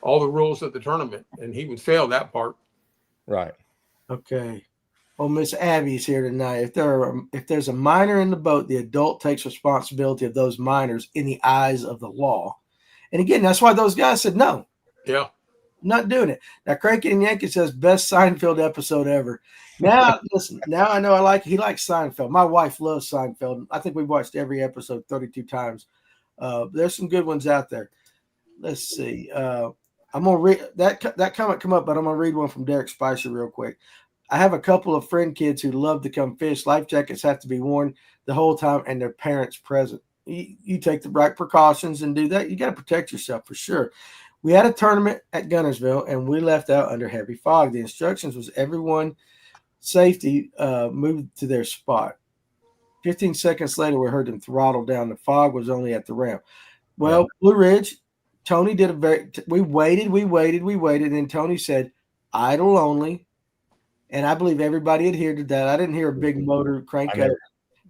all the rules of the tournament? And he would fail that part. Right. Okay. Well, Miss Abby's here tonight. If there's a minor in the boat, the adult takes responsibility of those minors in the eyes of the law. And again, that's why those guys said no. Yeah. Not doing it. Now, Cranky and Yankee says best Seinfeld episode ever. Now, listen, now I know he likes Seinfeld. My wife loves Seinfeld. I think we've watched every episode 32 times. There's some good ones out there. Let's see. I'm going to read that comment come up, but I'm going to read one from Derek Spicer real quick. I have a couple of friend kids who love to come fish. Life jackets have to be worn the whole time and their parents present. You take the right precautions and do that. You got to protect yourself for sure. We had a tournament at Gunnersville, and we left out under heavy fog. The instructions was everyone safety moved to their spot. 15 seconds later, we heard them throttle down. The fog was only at the ramp. Well, Blue Ridge, Tony did we waited, and Tony said, idle only. And I believe everybody adhered to that. I didn't hear a big motor crank up.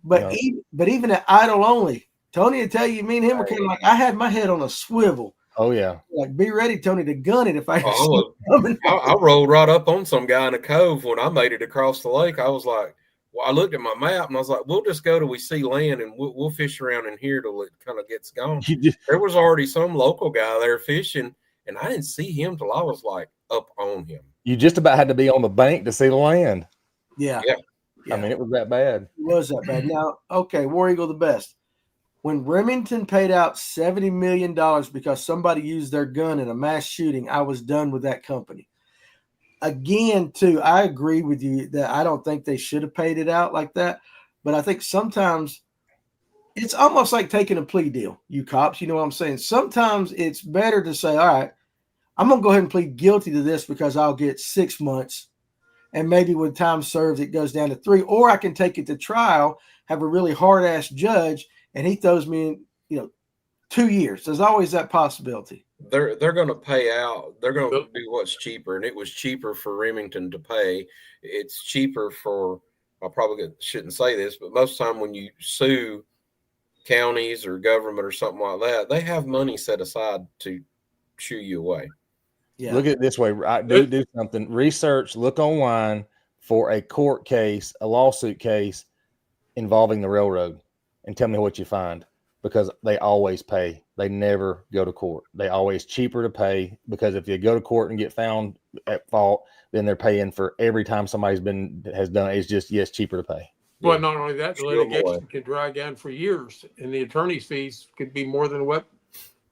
But even at idle only, Tony would tell you, me and him were kind of like, I had my head on a swivel. Oh, yeah. Like, be ready, Tony, to gun it if I I rolled right up on some guy in a cove when I made it across the lake. I was like, well, I looked at my map and I was like, we'll just go till we see land and we'll fish around in here till it kind of gets gone. There was already some local guy there fishing, and I didn't see him till I was like up on him. You just about had to be on the bank to see the land. Yeah. I mean, it was that bad. It was that bad. Now, okay, War Eagle the best. When Remington paid out $70 million because somebody used their gun in a mass shooting, I was done with that company. Again, too, I agree with you that I don't think they should have paid it out like that. But I think sometimes it's almost like taking a plea deal, you cops. You know what I'm saying? Sometimes it's better to say, all right, I'm going to go ahead and plead guilty to this because I'll get 6 months. And maybe with time served, it goes down to 3. Or I can take it to trial, have a really hard-ass judge, and he throws me in, 2 years. There's always that possibility. They're going to pay out. They're going to do what's cheaper, and it was cheaper for Remington to pay. It's cheaper for, I probably shouldn't say this, but most of the time when you sue counties or government or something like that, they have money set aside to shoo you away. Yeah. Look at it this way. Do something. Research, look online for a court case, a lawsuit case involving the railroad and tell me what you find, because they always pay. They never go to court. They always cheaper to pay, because if you go to court and get found at fault, then they're paying for every time somebody's has done it. It's just, yes, cheaper to pay. Well, not only that, the litigation can drag on for years, and the attorney's fees could be more than what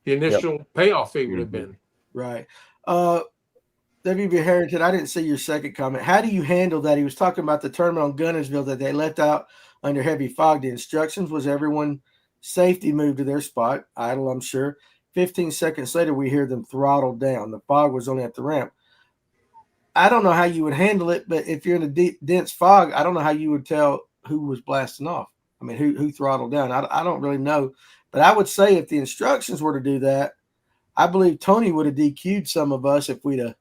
the initial payoff fee would have been. Right. WB Harrington, I didn't see your second comment. How do you handle that? He was talking about the tournament on Gunnersville that they left out under heavy fog. The instructions was everyone safety moved to their spot, idle, I'm sure. 15 seconds later, we hear them throttle down. The fog was only at the ramp. I don't know how you would handle it, but if you're in a deep, dense fog, I don't know how you would tell who was blasting off. I mean, who throttled down? I don't really know. But I would say if the instructions were to do that, I believe Tony would have DQ'd some of us if we'd have.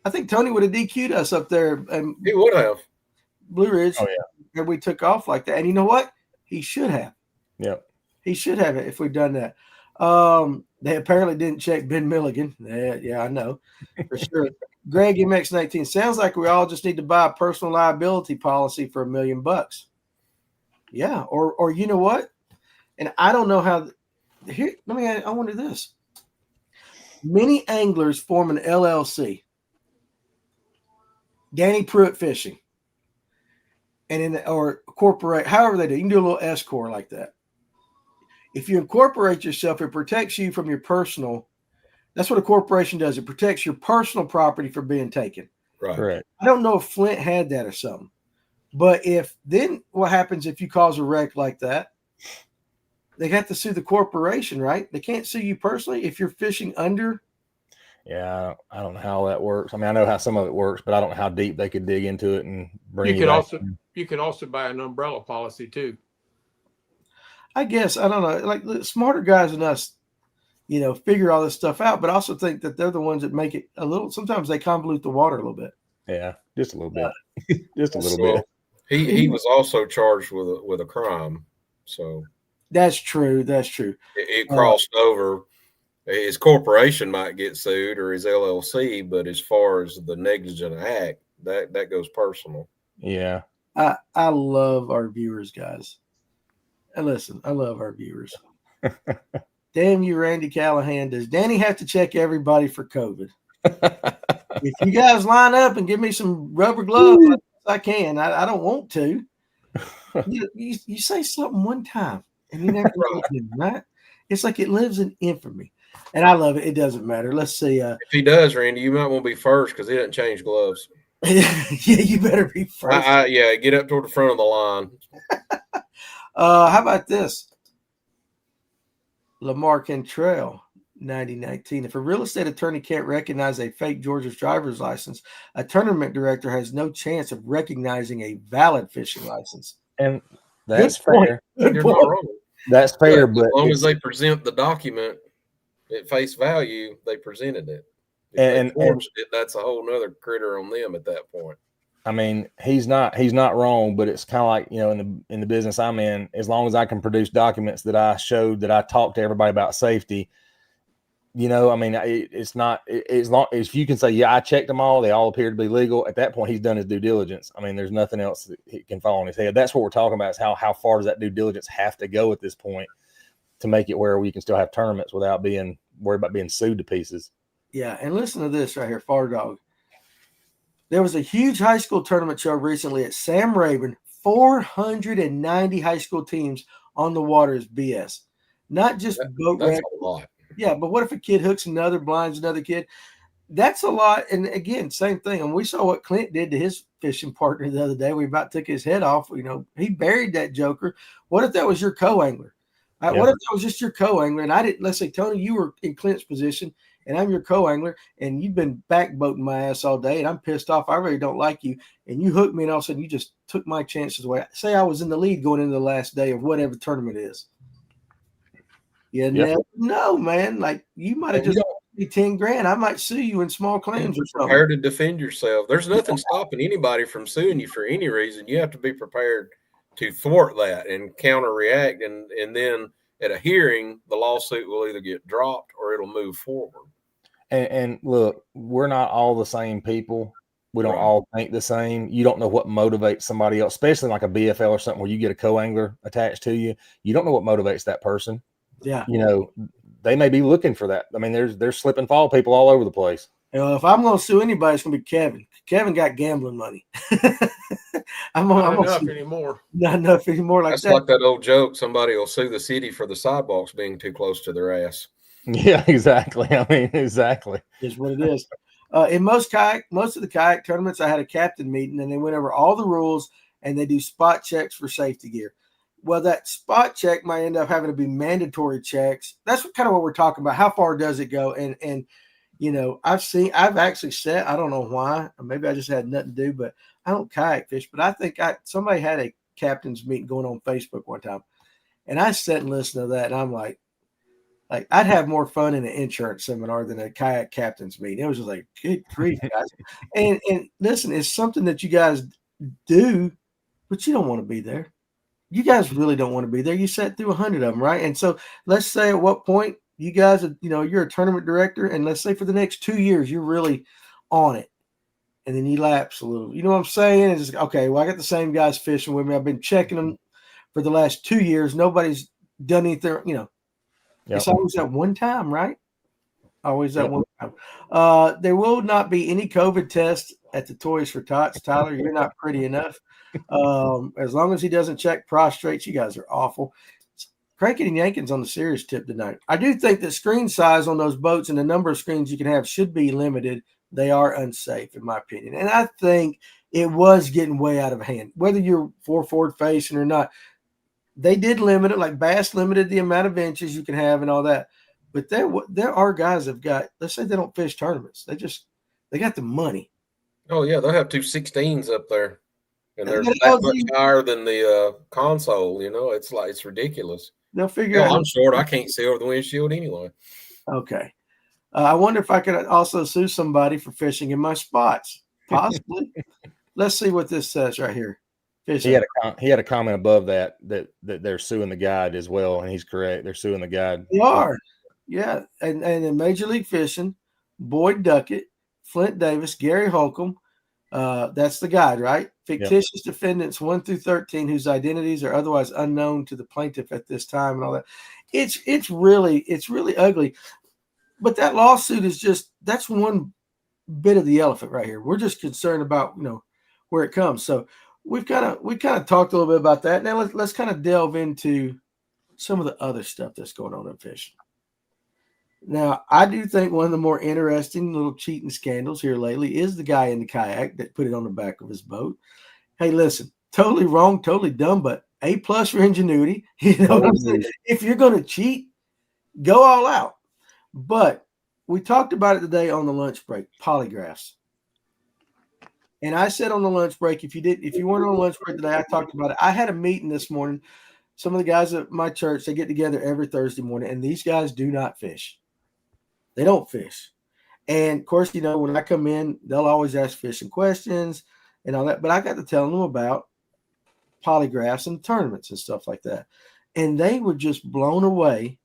I think Tony would have DQ'd us up there. And he would have. Blue Ridge. Oh, yeah. And we took off like that. And you know what? He should have. Yep. He should have it if we'd done that. They apparently didn't check Ben Milligan. Yeah, I know for sure. Greg MX19, sounds like we all just need to buy a personal liability policy for $1 million. Yeah, or you know what? And I don't know how. Here, I wonder this. Many anglers form an LLC. Danny Pruitt Fishing, or corporate, however they do. You can do a little S corp like that. If you incorporate yourself, it protects you from your personal. That's what a corporation does. It protects your personal property from being taken. Right. Correct. I don't know if Flint had that or something, but then what happens if you cause a wreck like that? They have to sue the corporation, right? They can't sue you personally if you're fishing under. Yeah, I don't know how that works. I mean, I know how some of it works, but I don't know how deep they could dig into it and bring you could also buy an umbrella policy too. I guess, I don't know, like the smarter guys than us, figure all this stuff out, but I also think that they're the ones that make it a little, sometimes they convolute the water a little bit. Yeah, just a little bit. Just a little bit. He was also charged with a crime. So that's true. It crossed over. His corporation might get sued or his LLC, but as far as the negligent act, that goes personal. Yeah. I love our viewers, guys. And listen, I love our viewers. Damn you, Randy Callahan. Does Danny have to check everybody for COVID? If you guys line up and give me some rubber gloves, I can. I don't want to. You say something one time and you never do it, right? It's like it lives in infamy. And I love it. It doesn't matter. Let's see. If he does, Randy, you might want to be first because he doesn't change gloves. Yeah, you better be first. Yeah, get up toward the front of the line. How about this? Lamar Cantrell, 9019. If a real estate attorney can't recognize a fake Georgia's driver's license, a tournament director has no chance of recognizing a valid fishing license. And that's fair. You're not wrong. That's fair, but as long as they present the document at face value, they presented it. If and that's a whole nother critter on them at that point. I mean, he's not wrong, but it's kind of like, in the business I'm in, as long as I can produce documents that I showed that I talked to everybody about safety, I mean, it's not, as long as you can say, yeah, I checked them all. They all appear to be legal. At that point, he's done his due diligence. I mean, there's nothing else that he can fall on his head. That's what we're talking about, is how far does that due diligence have to go at this point to make it where we can still have tournaments without being worried about being sued to pieces. Yeah. And listen to this right here, Far Dog. There was a huge high school tournament show recently at Sam Rayburn. 490 high school teams on the water is BS. Not just boat That's wreck. a lot. Yeah, but what if a kid hooks another, blinds another kid? That's a lot. And again, same thing. And we saw what Clint did to his fishing partner the other day. We about took his head off. He buried that joker. What if that was your co-angler? What if that was just your co-angler? And I didn't, let's say, Tony, you were in Clint's position and I'm your co-angler and you've been backboating my ass all day and I'm pissed off. I really don't like you. And you hooked me and all of a sudden you just took my chances away. Say I was in the lead going into the last day of whatever tournament is. Never know, man. Like you might have just be 10 grand. I might sue you in small claims or something. Prepare to defend yourself. There's nothing stopping anybody from suing you for any reason. You have to be prepared to thwart that and counter react. And then at a hearing, the lawsuit will either get dropped or it'll move forward. And look, we're not all the same people. We don't Right. all think the same. You don't know what motivates somebody else, especially like a BFL or something where you get a co-angler attached to you. You don't know what motivates that person. Yeah. You know, they may be looking for that. I mean, there's slip and fall people all over the place. If I'm going to sue anybody, it's going to be Kevin. Kevin got gambling money. I'm Not gonna enough sue. anymore. Not enough anymore like That's that. like that old joke. Somebody will sue the city for the sidewalks being too close to their ass. Yeah, exactly. I mean, exactly. Is what it is. In most of the kayak tournaments, I had a captain meeting, and they went over all the rules, and they do spot checks for safety gear. Well, that spot check might end up having to be mandatory checks. That's kind of what we're talking about. How far does it go? And you know, I've actually said, I don't know why, maybe I just had nothing to do, but I don't kayak fish. But I think somebody had a captain's meeting going on Facebook one time, and I sat and listened to that, and I'm like I'd have more fun in an insurance seminar than a kayak captain's meeting. It was just like, good grief, guys. And listen, it's something that you guys do, but you don't want to be there. You guys really don't want to be there. You sat through 100 of them, right? And so let's say at what point you guys, you're a tournament director, and let's say for the next 2 years, you're really on it. And then you lapse a little. You know what I'm saying? It's just, okay, well, I got the same guys fishing with me. I've been checking them for the last 2 years. Nobody's done anything, Yep. It's always that one time, right? Always that one time. There will not be any COVID tests at the Toys for Tots. Tyler, you're not pretty enough. As long as he doesn't check prostrates, you guys are awful. Cranking and yanking's on the serious tip tonight. I do think that screen size on those boats and the number of screens you can have should be limited. They are unsafe, in my opinion. And I think it was getting way out of hand. Whether you're forward facing or not, they did limit it, like Bass limited the amount of inches you can have and all that. But there are guys that have got, let's say they don't fish tournaments. They got the money. Oh, yeah. They'll have 2 16s up there. And they're that much higher than the console. It's ridiculous. They'll figure out. I'm short. I can't see over the windshield anyway. Okay. I wonder if I could also sue somebody for fishing in my spots. Possibly. Let's see what this says right here. He had a comment above that they're suing the guide as well, and he's correct. They're suing the guide. They are, yeah. And in Major League Fishing, Boyd Duckett, Flint Davis, Gary Holcomb, that's the guide, right? Fictitious defendants 1 through 13 whose identities are otherwise unknown to the plaintiff at this time, and all that. It's really ugly. But that lawsuit is that's one bit of the elephant right here. We're just concerned about where it comes. So we kind of talked a little bit about that. Now let's kind of delve into some of the other stuff that's going on in fishing. Now, I do think one of the more interesting little cheating scandals here lately is the guy in the kayak that put it on the back of his boat. Hey, listen, totally wrong, totally dumb, but A+ for ingenuity. You know what I'm saying? If you're going to cheat, go all out. But we talked about it today on the lunch break, polygraphs. And I said on the lunch break, if you weren't on lunch break today, I talked about it. I had a meeting this morning. Some of the guys at my church, they get together every Thursday morning, and these guys do not fish. They don't fish. And of course, when I come in, they'll always ask fishing questions and all that. But I got to telling them about polygraphs and tournaments and stuff like that. And they were just blown away.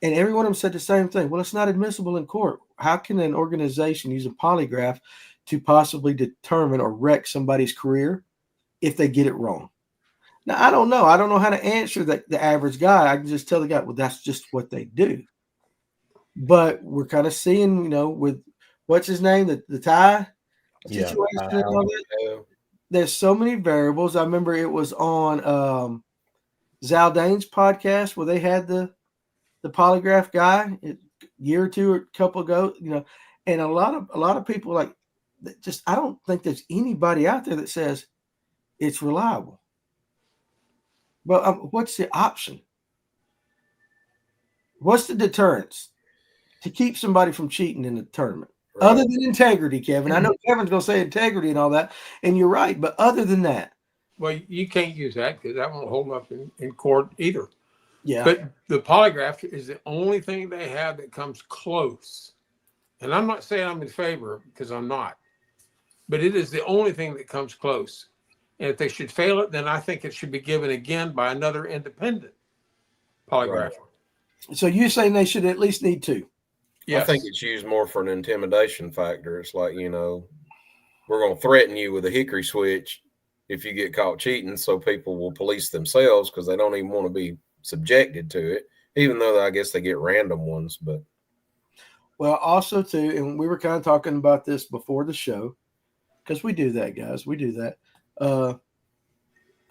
And every one of them said the same thing. Well, it's not admissible in court. How can an organization use a polygraph to possibly determine or wreck somebody's career if they get it wrong? Now, I don't know. I don't know how to answer the average guy. I can just tell the guy, well, that's just what they do. But we're kind of seeing, with what's his name, the tie situation and all that. There's so many variables. I remember it was on Zaldane's podcast where they had the polygraph guy a year or two or a couple ago, and a lot of people I don't think there's anybody out there that says it's reliable. But what's the option? What's the deterrence to keep somebody from cheating in the tournament? Right. Other than integrity, Kevin. I know Kevin's going to say integrity and all that, and you're right. But other than that. Well, you can't use that because that won't hold up in court either. Yeah. But the polygraph is the only thing they have that comes close. And I'm not saying I'm in favor because I'm not. But it is the only thing that comes close. And if they should fail it, then I think it should be given again by another independent polygrapher. Right. So you're saying they should at least need 2? Yes. I think it's used more for an intimidation factor. It's like, we're going to threaten you with a hickory switch if you get caught cheating, so people will police themselves because they don't even want to be subjected to it, even though I guess they get random ones. But well, also too, and we were kind of talking about this before the show because we do that, guys. We do that.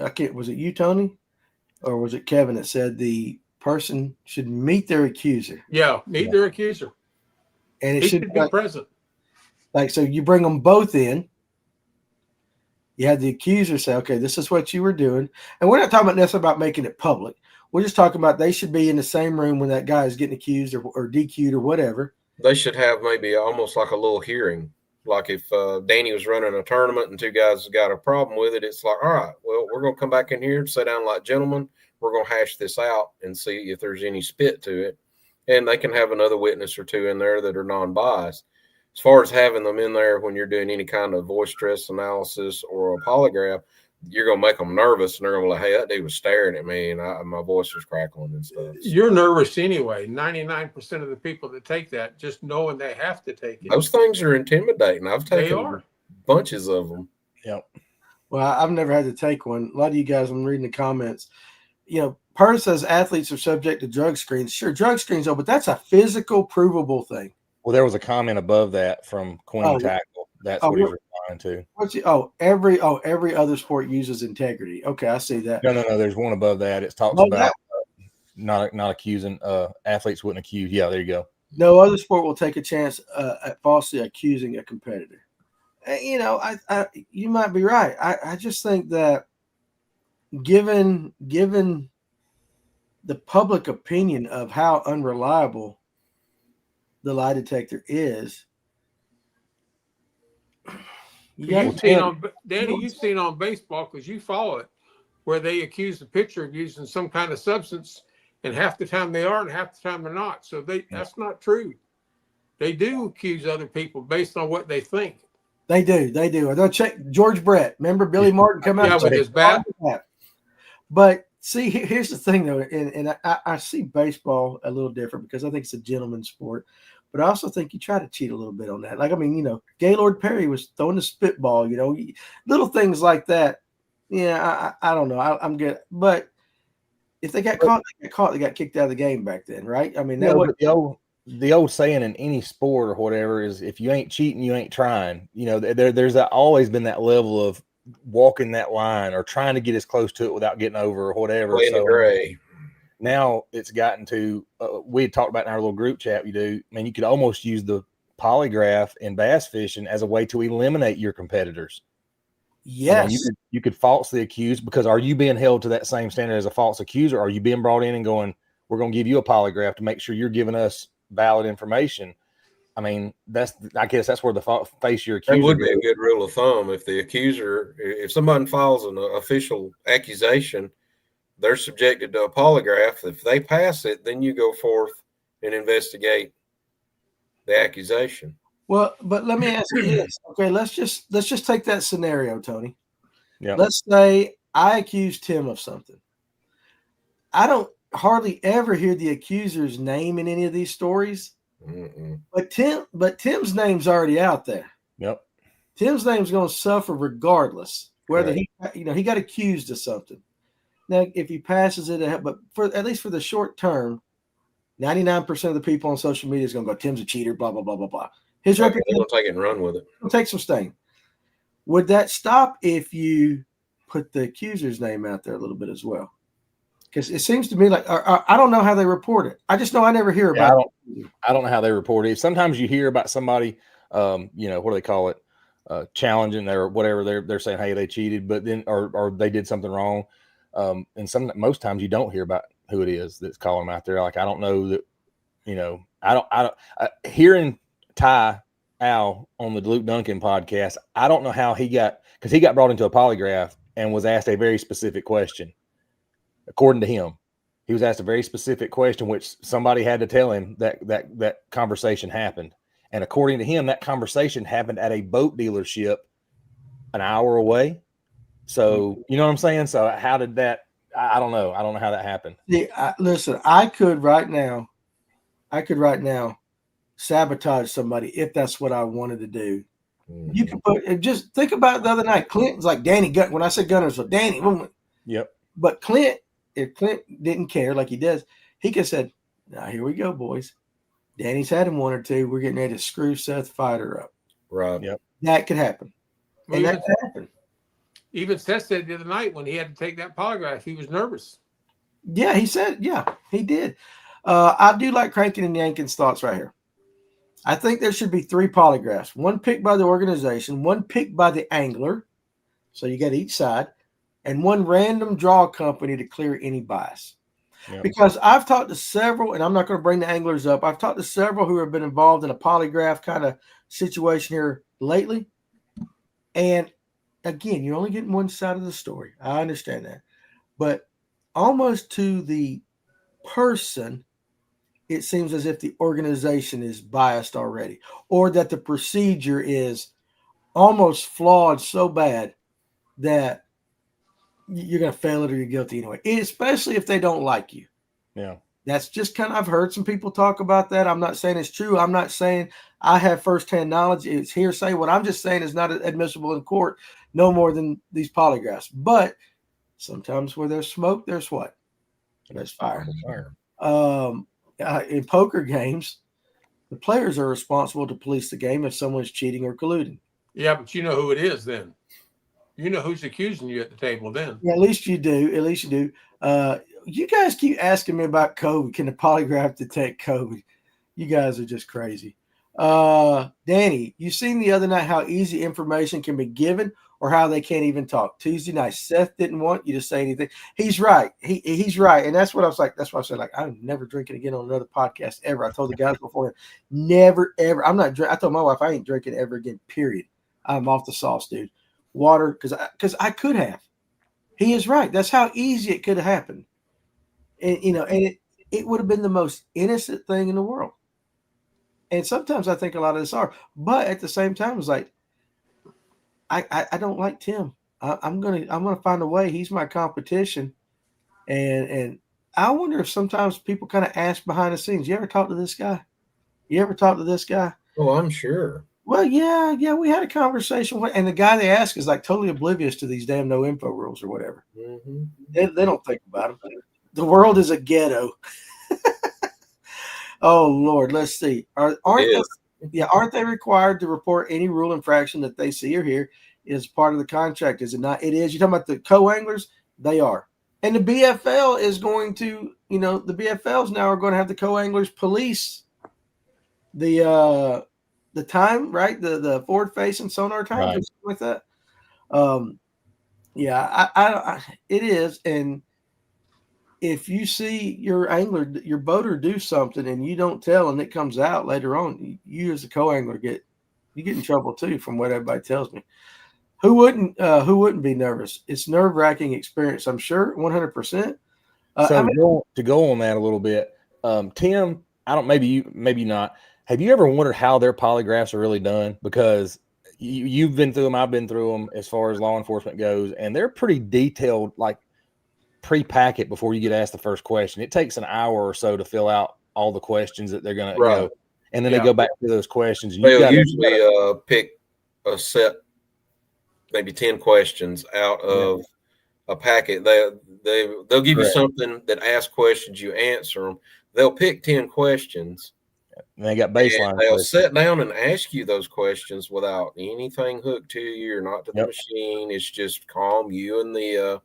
I can't. Was it you, Tony, or was it Kevin that said the person should meet their accuser? Yeah, meet their accuser, and it he should be present. Like, so you bring them both in. You have the accuser say, okay, this is what you were doing. And we're not talking about necessarily about making it public. We're just talking about they should be in the same room when that guy is getting accused or DQ'd or whatever. They should have maybe almost like a little hearing. Like if Danny was running a tournament and two guys got a problem with it, it's like, all right, well, we're going to come back in here and sit down like gentlemen. We're going to hash this out and see if there's any spit to it. And they can have another witness or two in there that are non-biased. As far as having them in there when you're doing any kind of voice stress analysis or a polygraph, you're going to make them nervous, and they're going to be like, hey, that dude was staring at me, and my voice was crackling and stuff. You're nervous anyway. 99% of the people that take that, just knowing they have to take it. Those things are intimidating. I've taken bunches of them. Yep. Well, I've never had to take one. A lot of you guys, I'm reading the comments. Purr says athletes are subject to drug screens. Sure, drug screens, but that's a physical, provable thing. Well, there was a comment above that from Queen Tackle. That's what he's replying to. Every other sport uses integrity. Okay, I see that. No. There's one above that. It talks about not accusing athletes wouldn't accuse. Yeah, there you go. No other sport will take a chance at falsely accusing a competitor. You might be right. I just think that given the public opinion of how unreliable the lie detector is, you've seen on baseball, because you follow it, where they accuse the pitcher of using some kind of substance, and half the time they are and half the time they're not. So that's not true. They do accuse other people based on what they think. They do. They'll check George Brett. Remember Billy Martin come out with his bat? But see, here's the thing, though, and I see baseball a little different because I think it's a gentleman's sport. But I also think you try to cheat a little bit on that. Like, Gaylord Perry was throwing the spitball, little things like that. Yeah, I don't know. I'm good. But if they got caught, they got kicked out of the game back then, right? I mean, the old saying in any sport or whatever is if you ain't cheating, you ain't trying. There's always been that level of walking that line or trying to get as close to it without getting over or whatever. Playing the gray. Now it's gotten to we had talked about in our little group chat you could almost use the polygraph in bass fishing as a way to eliminate your competitors. Yes. You could falsely accuse, because are you being held to that same standard as a false accuser? Or are you being brought in and going, we're going to give you a polygraph to make sure you're giving us valid information? I guess that's where the face your accuser. That would be a good rule of thumb. If somebody files an official accusation, they're subjected to a polygraph. If they pass it, then you go forth and investigate the accusation. Well, but let me ask you this. Okay, let's just take that scenario, Tony. Yeah. Let's say I accuse Tim of something. I don't hardly ever hear the accuser's name in any of these stories. Mm-mm. But Tim's name's already out there. Yep. Tim's name's going to suffer regardless, whether he got accused of something. Now, if he passes it, but at least for the short term, 99% of the people on social media is going to go, Tim's a cheater, blah, blah, blah, blah, blah. His reputation, they'll take it and run with it. He'll take some stain. Would that stop if you put the accuser's name out there a little bit as well? Because it seems to me like I don't know how they report it. I just know I never hear about it. I don't know how they report it. Sometimes you hear about somebody, what do they call it, challenging or whatever. They're saying, hey, they cheated, but then or they did something wrong. And most times you don't hear about who it is that's calling them out there. Like, I don't know that, I don't hearing Ty Al on the Luke Duncan podcast, I don't know how because he got brought into a polygraph and was asked a very specific question. According to him, he was asked a very specific question, which somebody had to tell him that conversation happened. And according to him, that conversation happened at a boat dealership an hour away. So, you know what I'm saying? So how did that, I don't know. I don't know how that happened. Yeah, listen, I could right now sabotage somebody if that's what I wanted to do You can put just think about it the other night. Clint's like Danny Gun. When I said Gunner, so Danny. Yep. But Clint, if Clint didn't care like he does, he could have said, "Now here we go, boys. Danny's had him one or two. We're getting ready to screw Seth Fighter up." Right. Yep. That could happen. Well, And that could happen. Even Seth said the other night when he had to take that polygraph, he was nervous. Yeah, he said, yeah, he did. I do like cranking and yanking thoughts right here. I think there should be 3 polygraphs, one picked by the organization, one picked by the angler, so you got each side, and one random draw company to clear any bias. Yep. Because I've talked to several, and I'm not going to bring the anglers up, I've talked to several who have been involved in a polygraph kind of situation here lately. And again, you're only getting one side of the story. I understand that. But almost to the person, it seems as if the organization is biased already, or that the procedure is almost flawed so bad that you're going to fail it or you're guilty anyway, especially if they don't like you. Yeah. That's just kind of, I've heard some people talk about that. I'm not saying it's true. I'm not saying I have firsthand knowledge. It's hearsay. What I'm just saying is not admissible in court, no more than these polygraphs. But sometimes where there's smoke, there's what? There's fire. In poker games, the players are responsible to police the game if someone's cheating or colluding. Yeah, but you know who it is then. You know who's accusing you at the table then. Yeah, at least you do. At least you do. You guys keep asking me about COVID. Can the polygraph detect COVID? You guys are just crazy. Danny, you seen the other night how easy information can be given or how they can't even talk. Tuesday night, Seth didn't want you to say anything. He's right. He's right. And that's what I was like. That's why I said, like, I'm never drinking again on another podcast ever. I told the guys before, never, ever. I'm not. I told my wife I ain't drinking ever again, period. I'm off the sauce, dude. Water, because I could have. He is right. That's how easy it could have happened. And, and it would have been the most innocent thing in the world. And sometimes I think a lot of this are. But at the same time, it's like, I don't like Tim. I'm gonna find a way. He's my competition, and I wonder if sometimes people kind of ask behind the scenes. You ever talk to this guy? You ever talk to this guy? Oh, I'm sure. Well, yeah, we had a conversation, and the guy they ask is like totally oblivious to these damn no info rules or whatever. Mm-hmm. They don't think about them. The world is a ghetto. Oh Lord, let's see. Aren't they required to report any rule infraction that they see or hear is part of the contract? Is it not? It is. You're talking about the co-anglers? They are. And the BFL is going to, the BFLs now are going to have the co-anglers police the time, right? The forward facing sonar time, right. Something like that. It is. And if you see your angler, your boater do something and you don't tell and it comes out later on, you as a co-angler get in trouble too, from what everybody tells me. Who wouldn't be nervous? It's nerve-wracking experience, I'm sure, 100%. To go on that a little bit, Tim, maybe not. Have you ever wondered how their polygraphs are really done? Because you've been through them, I've been through them as far as law enforcement goes, and they're pretty detailed, like pre-pack it before you get asked the first question. It takes an hour or so to fill out all the questions that they're going to and then they go back to those questions. And they'll usually pick a set, maybe 10 questions out of a packet. They'll give you something that asks questions, you answer them. They'll pick 10 questions. And they got baseline. And they'll sit down and ask you those questions without anything hooked to you or not to the machine. It's just calm, you and the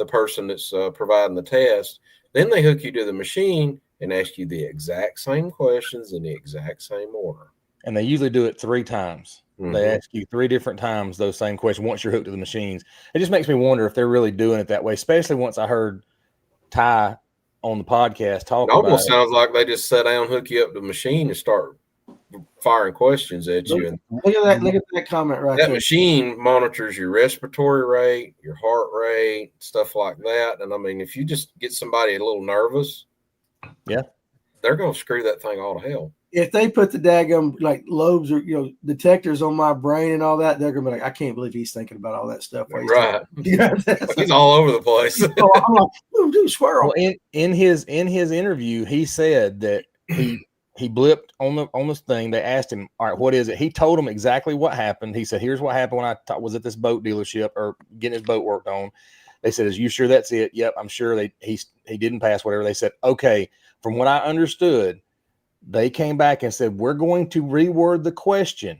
person that's providing the test. Then they hook you to the machine and ask you the exact same questions in the exact same order. And they usually do it 3 times. Mm-hmm. They ask you 3 different times those same questions once you're hooked to the machines. It just makes me wonder if they're really doing it that way, especially once I heard Ty on the podcast talk about it. Almost sounds like they just sit down, hook you up to the machine, and start firing questions at you. And look at that comment right there. That machine monitors your respiratory rate, your heart rate, stuff like that. And I mean, if you just get somebody a little nervous, they're going to screw that thing all to hell. If they put the daggum like lobes or detectors on my brain and all that, they're gonna be like, I can't believe he's thinking about all that stuff. Right, he's all over the place. I'm like, dude, squirrel. Well, in his interview, he said that he blipped on the thing. They asked him, all right, what is it? He told them exactly what happened. He said, here's what happened when I was at this boat dealership or getting his boat worked on. They said, is you sure that's it? Yep, I'm sure. He didn't pass whatever. They said, okay, from what I understood, they came back and said, we're going to reword the question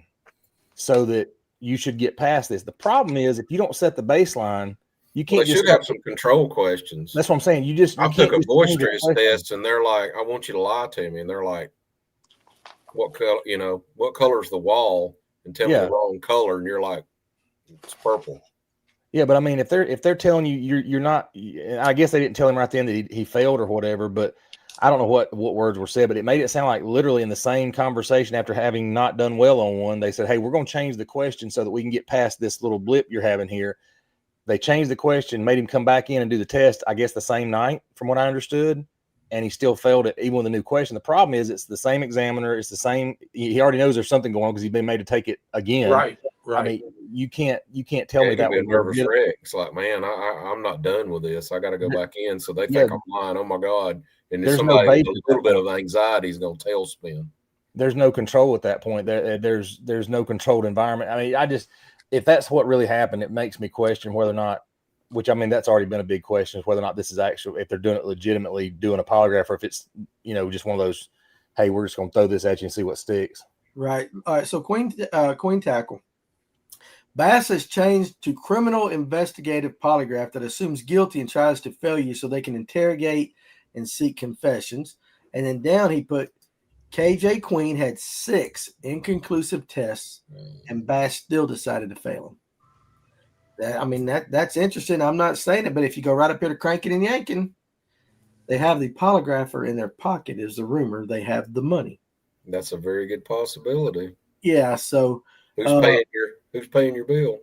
so that you should get past this. The problem is if you don't set the baseline, you can't They just should have some control questions. That's what I'm saying. You I can't took a just voice change the stress question. test, and they're like, I want you to lie to me. And they're like, what color, what color's the wall? And tell me the wrong color. And you're like, it's purple. Yeah, but I mean, if they're telling you you're not, I guess they didn't tell him right then that he failed or whatever, but I don't know what words were said, but it made it sound like literally in the same conversation after having not done well on one, they said, hey, we're going to change the question so that we can get past this little blip you're having here. They changed the question, made him come back in and do the test, I guess the same night from what I understood, and he still failed it even with a new question. The problem is it's the same examiner. It's the same. He already knows there's something going on because he's been made to take it again. Right. I mean, you can't tell me that would be a nervous was wreck. It's like, man, I'm not done with this. I got to go back in. So they think I'm lying. Oh my God. And if somebody with a little bit of anxiety is going to tailspin. There's no control at that point. There's no controlled environment. I mean, if that's what really happened, it makes me question whether or not, which I mean, that's already been a big question, is whether or not this is actually, if they're doing it legitimately, doing a polygraph, or if it's, just one of those, hey, we're just going to throw this at you and see what sticks. Right. All right. So Queen Tackle. Bass has changed to criminal investigative polygraph that assumes guilty and tries to fail you so they can interrogate and seek confessions. And then down he put KJ Queen had 6 inconclusive tests and Bass still decided to fail him. That's interesting. I'm not saying it, but if you go right up here to cranking and yanking, they have the polygrapher in their pocket is the rumor. They have the money. That's a very good possibility. Yeah. So who's paying your bill?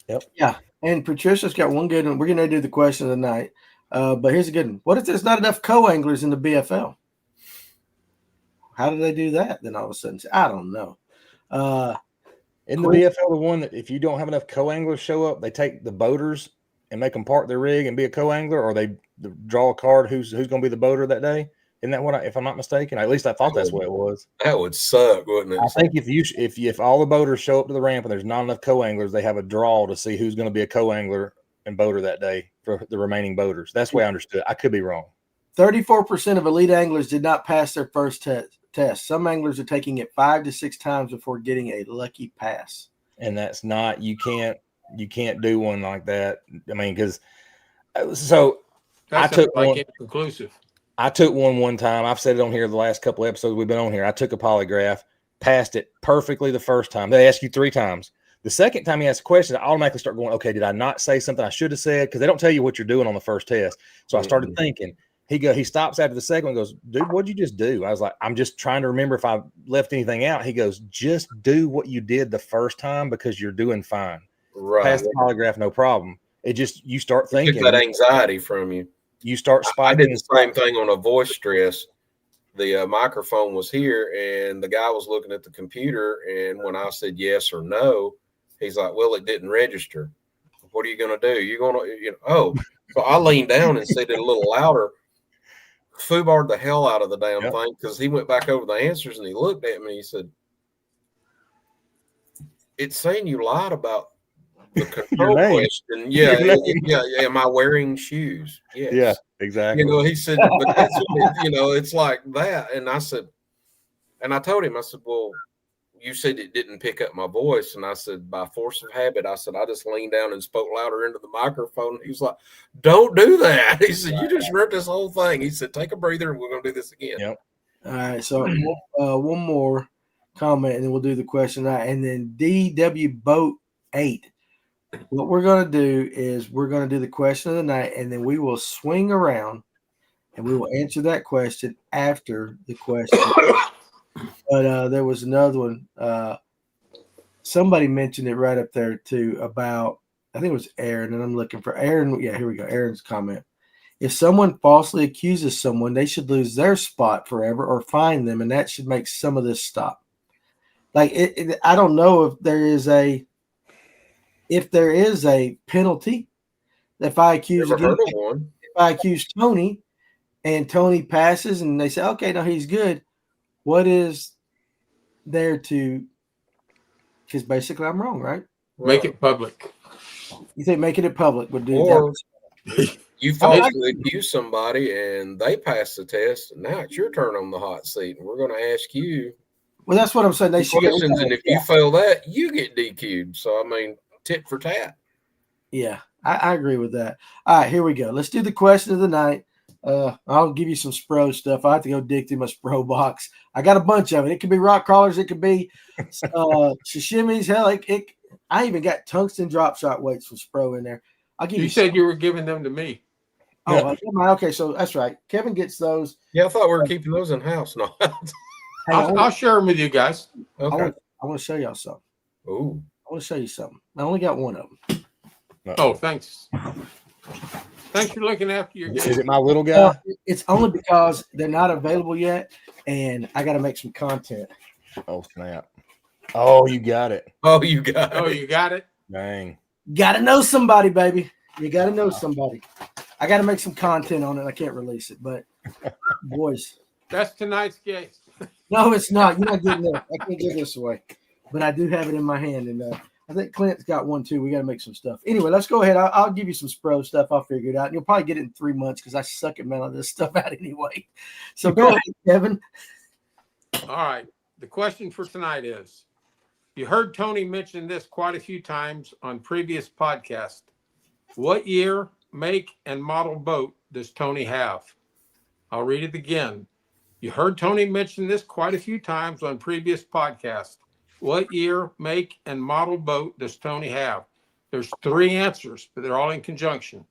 Yep. Yeah. And Patricia's got one good one. We're going to do the question of the night. But here's a good one. What if there's not enough co-anglers in the BFL? How do they do that? Then all of a sudden, I don't know. In the BFL, the one that if you don't have enough co-anglers show up, they take the boaters and make them park their rig and be a co-angler, or they draw a card who's going to be the boater that day. Isn't that what? If I'm not mistaken, at least I thought that's what it was. That would suck, wouldn't it? I think if all the boaters show up to the ramp and there's not enough co-anglers, they have a draw to see who's going to be a co-angler and boater that day for the remaining boaters. That's the way I understood. I could be wrong. 34% of elite anglers did not pass their first test. Some anglers are taking it 5 to 6 times before getting a lucky pass. And that's not, you can't do one like that. I mean, because so that's I took like one inconclusive. I took one time. I've said it on here the last couple of episodes we've been on here. I took a polygraph, passed it perfectly the first time. They ask you 3 times. The second time he asks a question, I automatically start going, okay, did I not say something I should have said? Because they don't tell you what you're doing on the first test. So I started thinking. He stops after the second one and goes, dude, what'd you just do? I was like, I'm just trying to remember if I left anything out. He goes, just do what you did the first time because you're doing fine. Right. Pass the polygraph, no problem. It just, you start thinking. Get that anxiety from you. You start spiking. I did the same thing on a voice stress. The microphone was here, and the guy was looking at the computer, and when I said yes or no, he's like, well, it didn't register. What are you going to do? You're going to, So I leaned down and said it a little louder. Foobarred the hell out of the damn thing because he went back over the answers and he looked at me and he said, it's saying you lied about the control question. Yeah. Am I wearing shoes? Yes. Yeah, exactly. He said, but that's, it's like that. And I said, and I told him, I said, well, you said it didn't pick up my voice. And I said, by force of habit, I said, I just leaned down and spoke louder into the microphone. He was like, don't do that. He said, you just ripped this whole thing. He said, take a breather and we're going to do this again. Yep. All right. So one more comment and then we'll do the question. And then DW Boat 8. What we're going to do is we're going to do the question of the night and then we will swing around and we will answer that question after the question. But there was another one. Somebody mentioned it right up there too about, I think it was Aaron, and I'm looking for Aaron. Yeah, here we go. Aaron's comment. If someone falsely accuses someone, they should lose their spot forever or fine them, and that should make some of this stop. Like I don't know if there is a penalty. If I accuse Tony and Tony passes and they say, okay, no, he's good. what is there to? Because basically, I'm wrong, right? Make it public. You think making it public would do Or that? you falsely accuse somebody and they pass the test, and now it's your turn on the hot seat, and we're going to ask you Well, that's what I'm saying. They should questions, and if you fail that, you get DQ'd. So, I mean, tit for tat. Yeah, I agree with that. All right, here we go. Let's do the question of the night. I'll give you some Spro stuff. I have to go dig through my Spro box. I got a bunch of it. It could be rock crawlers. It could be sashimis. Hell, I even got tungsten drop shot weights from Spro in there. I'll give you. You said you were giving them to me. Oh, okay. So that's right. Kevin gets those. Yeah, I thought we were keeping those in house. No. I'll share them with you guys. Okay. I want to show y'all something. Ooh. I want to show you something. I only got one of them. Oh, thanks. Thanks for looking after your Is it my little guy? It's only because they're not available yet, and I got to make some content. Oh, snap. Oh, you got it. Oh, you got it. Oh, you got it? Dang. Got to know somebody, baby. You got to know somebody. I got to make some content on it. I can't release it, but boys. That's tonight's case. No, it's not. You're not getting it. I can't give this away, but I do have it in my hand, and I think Clint's got one too. We got to make some stuff. Anyway, let's go ahead. I'll give you some Spro stuff. I'll figure it out. And you'll probably get it in 3 months because I suck at mailing this stuff out anyway. So go ahead, Kevin. All right. The question for tonight is, you heard Tony mention this quite a few times on previous podcasts. What year, make, and model boat does Tony have? I'll read it again. You heard Tony mention this quite a few times on previous podcasts. What year, make, and model boat does Tony have? There's 3 answers, but they're all in conjunction.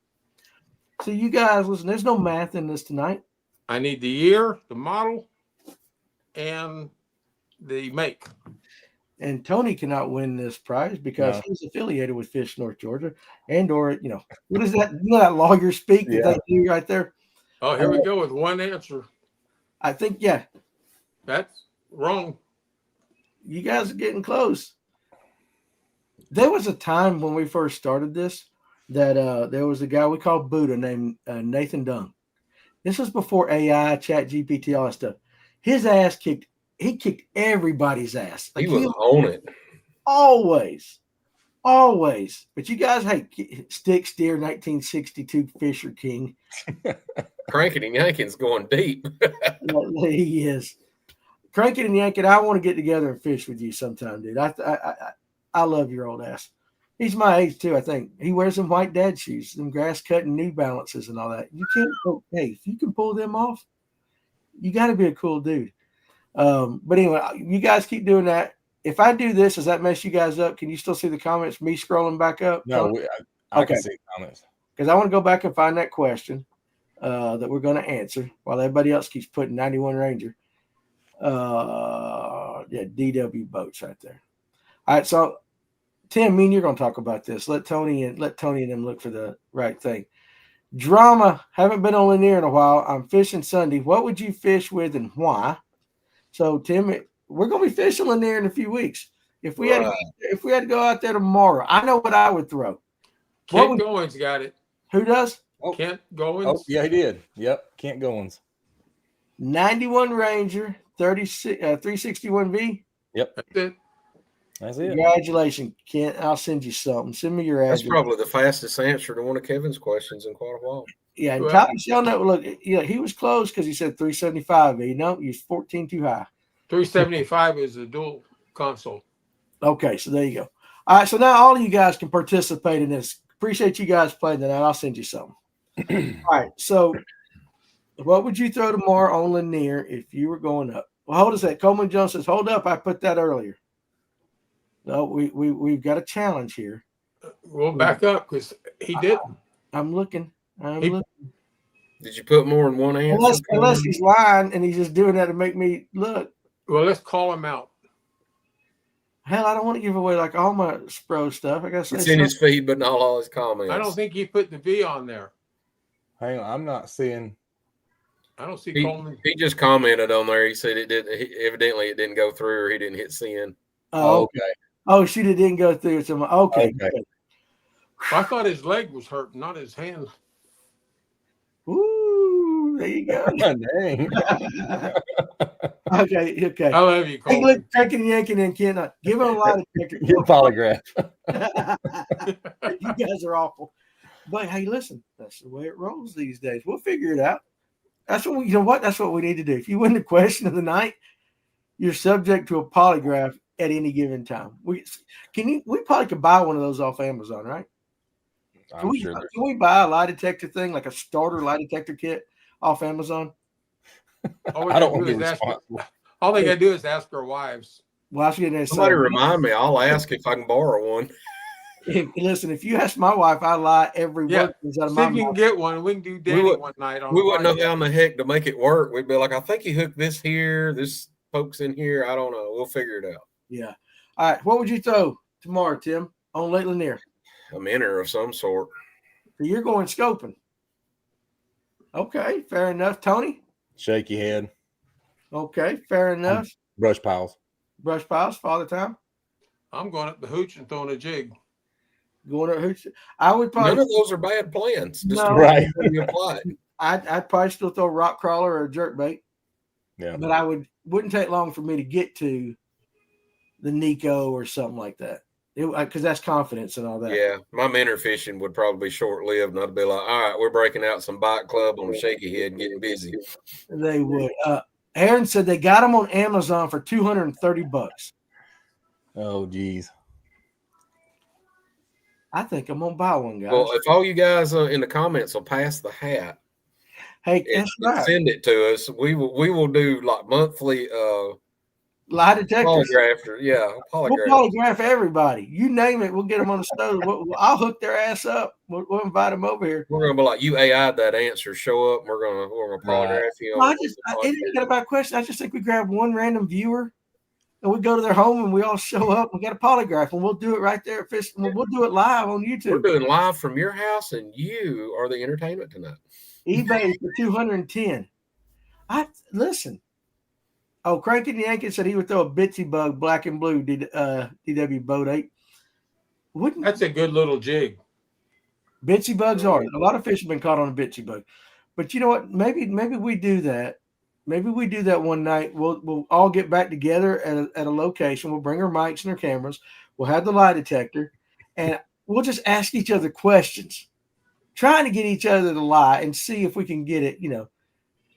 So you guys, listen, there's no math in this tonight. I need the year, the model, and the make. And Tony cannot win this prize because he's affiliated with Fish North Georgia or, what is that? You know that lawyer speak that they do right there? Oh, here we go with one answer. I think, That's wrong. You guys are getting close. There was a time when we first started this that there was a guy we called Buddha named Nathan Dung. This was before AI, Chat GPT, all that stuff. His ass kicked everybody's ass. He was on it. Always. But you guys, Stick Steer 1962 Fisher King. Cranking and yanking's going deep. He is. Cranking and yanking, I want to get together and fish with you sometime, dude. I love your old ass. He's my age too, I think. He wears them white dad shoes, them grass cutting New Balances and all that. You can't if you can pull them off, you got to be a cool dude. But anyway, you guys keep doing that. If I do this, does that mess you guys up? Can you still see the comments? Me scrolling back up? No, I can see comments. Because I want to go back and find that question that we're going to answer while everybody else keeps putting 91 Ranger. DW boats right there. All right, so Tim, me and you're going to talk about this. Let Tony and them look for the right thing. Drama. Haven't been on Lanier in a while. I'm fishing Sunday. What would you fish with and why? So Tim, we're going to be fishing Lanier in a few weeks. If we had to go out there tomorrow, I know what I would throw. Kent Goins got it. Who does? Kent Goins. Oh, yeah, he did. Yep, Kent Goins. 91 Ranger, 361V. Yep. That's it. Congratulations, Kent. I'll send you something. Send me your address. That's probably the fastest answer to one of Kevin's questions in quite a while. Yeah, and Tommy Shelnut, look, he was close because he said 375V. No, he's 14 too high. 375 is a dual console. Okay, so there you go. All right, so now all of you guys can participate in this. Appreciate you guys playing tonight. I'll send you something. All right, so what would you throw tomorrow on Lanier if you were going up? Well, hold us that. Coleman Jones says, hold up, I put that earlier. No, we've got a challenge here. We'll back up because he didn't. I'm looking. Did you put more than one answer? Unless he's lying and he's just doing that to make me look. Well, let's call him out. Hell, I don't want to give away like all my Spro stuff. I got to It's in his feed, but not all his comments. I don't think he put the V on there. Hang on, I'm not seeing. I don't see Coleman. He just commented on there. He said it evidently it didn't go through, or he didn't hit send. Oh, okay. Oh, shoot, it didn't go through. So okay. I thought his leg was hurt, not his hand. Ooh, There you go. Dang. Okay. I love you, Hey, Colton. look, cranking and yanking and cannot give him a lie detector. Get a polygraph. You guys are awful. But hey, listen, that's the way it rolls these days. We'll figure it out. That's what you know what? That's what we need to do. If you win the question of the night, you're subject to a polygraph at any given time. We probably could buy one of those off Amazon, right? Can we buy a lie detector thing, like a starter lie detector kit off Amazon? I don't want to be responsible. All they gotta do is ask our wives. Well, I was getting Somebody remind me. I'll ask if I can borrow one. Listen, if you ask my wife, I lie every word comes out of See my if you can mouth. get one. We can do Danny one night on. We wouldn't know how in the heck to make it work. We'd be like, I think you hooked this here, this pokes in here. I don't know. We'll figure it out. Yeah. All right. What would you throw tomorrow, Tim, on Lake Lanier? A minnow of some sort. So you're going scoping. Okay, fair enough. Tony? Shaky head. Okay, fair enough. Brush piles. Brush piles, Father Time? I'm going up the hooch and throwing a jig. Going to hooch. I would probably. None of those are bad plans. Just No. Right. You apply it. I'd probably still throw a rock crawler or a jerk bait. Yeah. But wouldn't take long for me to get to the Nico or something like that. Because that's confidence and all that. Yeah, my minnow fishing would probably be short-lived, and I'd be like, all right, we're breaking out some bike club on a shaky head and getting busy. They would. Aaron said they got them on Amazon for $230. Oh, geez. I think I'm gonna buy one, guys. Well, if all you guys in the comments will pass the hat, hey, and that's right. send it to us, we will do like monthly Lie detectors. polygraph. Yeah, We'll polygraph. polygraph everybody. You name it, we'll get them on the stove. I'll hook their ass up. We'll invite them over here. We're gonna be like, you AI'd that answer, show up. And we're gonna polygraph you. Well, it ain't got about a question. I just think we grab one random viewer and we go to their home and we all show up. We got a polygraph and we'll do it right there at Fish. We'll do it live on YouTube. We're doing live from your house, and you are the entertainment tonight. eBay for 210. Listen. Oh, Crankin' Yankee said he would throw a bitsy bug, black and blue, DW Boat 8. That's a good little jig. Bitsy bugs are. A lot of fish have been caught on a bitsy bug. But you know what? Maybe we do that. Maybe we do that one night. We'll all get back together at a location. We'll bring our mics and our cameras. We'll have the lie detector. And we'll just ask each other questions, trying to get each other to lie and see if we can get it,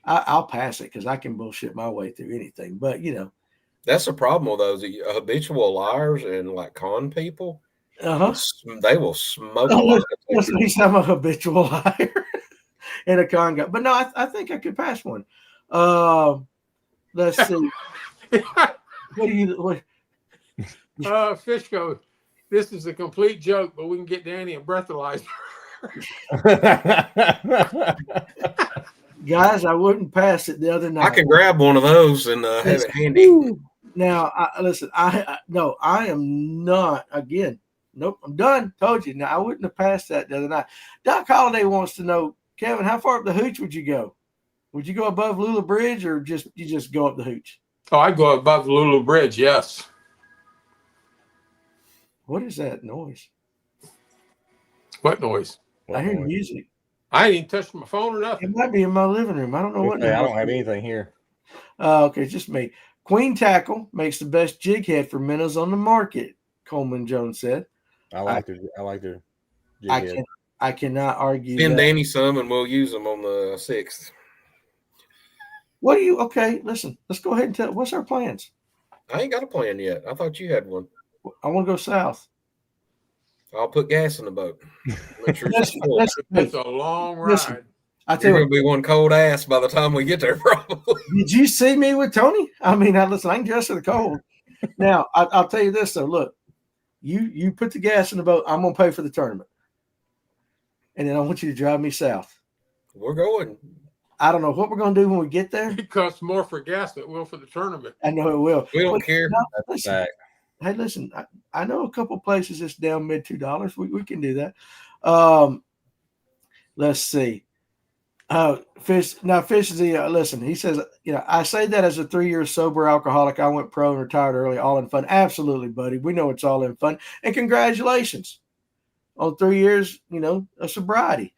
I'll pass it because I can bullshit my way through anything. But, That's the problem with those habitual liars and like con people. They will smoke a lot. At least I'm a habitual liar and a con guy. But no, I think I could pass one. Let's see. What? Fishko, this is a complete joke, but we can get Danny a breathalyzer. Guys, I wouldn't pass it the other night. I can grab one of those and have it handy. Now, listen, I am not, again, nope, I'm done. Told you. Now, I wouldn't have passed that the other night. Doc Holliday wants to know, Kevin, how far up the hooch would you go? Would you go above Lula Bridge or you just go up the hooch? Oh, I'd go above Lulu Bridge, yes. What is that noise? What noise? I hear music. I ain't even touched my phone or nothing. It might be in my living room. I don't know what. I don't have anything here. Okay, it's just me. Queen Tackle makes the best jig head for minnows on the market, Coleman Jones said. I like their jig head. I cannot argue. Send Danny some and we'll use them on the 6th. Okay, listen, let's go ahead and tell. What's our plans? I ain't got a plan yet. I thought you had one. I want to go south. I'll put gas in the boat. Make sure it's full. It's a long ride. Listen, You're going to be one cold ass by the time we get there, probably. Did you see me with Tony? I mean, listen, I can dress for the cold. Now, I'll tell you this, though. Look, you put the gas in the boat. I'm going to pay for the tournament. And then I want you to drive me south. We're going. I don't know what we're going to do when we get there. It costs more for gas than it will for the tournament. I know it will. We don't care. Hey, listen, I know a couple places that's down mid $2. We can do that. Let's see. Fish is listen, he says, I say that as a 3-year sober alcoholic. I went pro and retired early, all in fun. Absolutely, buddy. We know it's all in fun. And congratulations on 3 years, of sobriety.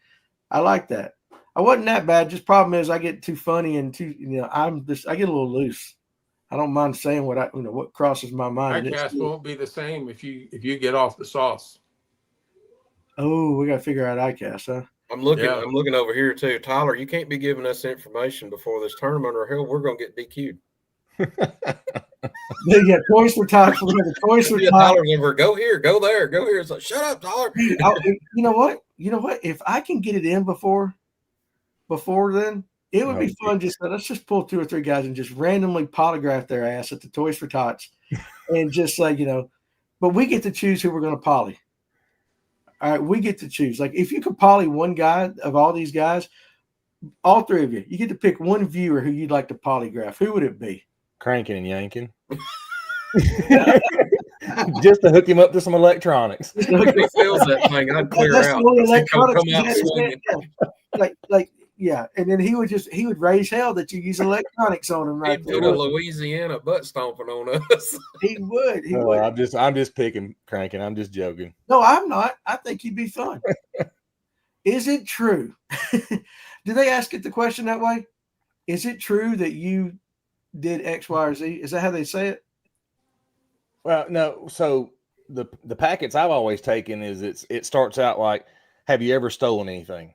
I like that. I wasn't that bad. Just problem is I get too funny and too, I get a little loose. I don't mind saying what crosses my mind. ICAST won't be the same if you get off the sauce. Oh, we got to figure out ICAST, huh? I'm looking over here too. Tyler, you can't be giving us information before this tournament, or hell, we're going to get DQ'd. Yeah, toys for tots. We're going to toys for tots. Tyler's over. Go here, go there, go here. It's like, shut up, Tyler. You know what? If I can get it in before then, it would be fun. Let's just pull 2 or 3 guys and just randomly polygraph their ass at the Toys for Tots, and just but we get to choose who we're going to poly. All right, we get to choose. Like if you could poly one guy of all these guys, all 3 of you get to pick one viewer who you'd like to polygraph. Who would it be? Cranking and yanking. Just to hook him up to some electronics. If he feels that thing, I'd clear out. Come out swinging. Yeah, and then he would raise hell that you use electronics on him right there. He'd put a Louisiana butt stomping on us. He would. I'm just picking Cranking. I'm just joking. No, I'm not. I think he'd be fun. Is it true? Do they ask it the question that way? Is it true that you did X, Y, or Z? Is that how they say it? Well, no. So the packets I've always taken is it starts out like, have you ever stolen anything?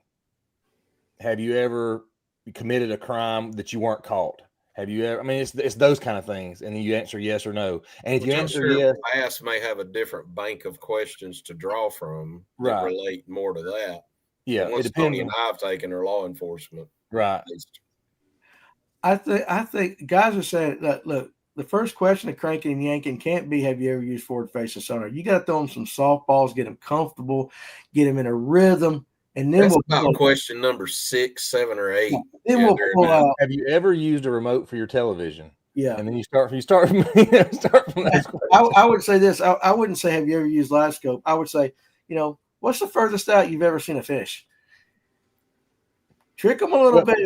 Have you ever committed a crime that you weren't caught? Have you ever? I mean, it's those kind of things, and then you answer yes or no. And if you answer yes, class may have a different bank of questions to draw from that relate more to that. Yeah, it depends. Tony and I've taken are law enforcement, right? I think guys are saying that. Look, the first question of cranking and yanking can't be, have you ever used forward-facing sonar? You got to throw them some softballs, get them comfortable, get them in a rhythm. And then that's about question number 6, 7, or 8. Then we'll pull out. Have you ever used a remote for your television? Yeah. And then you start from start from those I would say this. I wouldn't say, have you ever used live scope? I would say, what's the furthest out you've ever seen a fish? Trick them a little bit.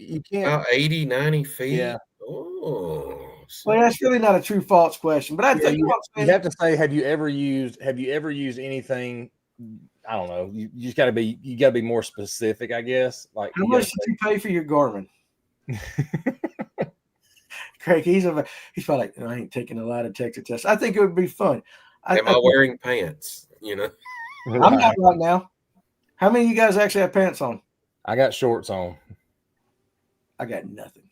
You can't. 80, 90 feet. Yeah. Oh. Well, that's really not a true false question. But I think you have to say, have you ever used anything? I don't know. You just got to be more specific, I guess. Like, how much did you pay for your Garmin? Craig, he's probably like, I ain't taking a lie detector test. I think it would be fun. Am I wearing pants? I'm not right now. How many of you guys actually have pants on? I got shorts on. I got nothing.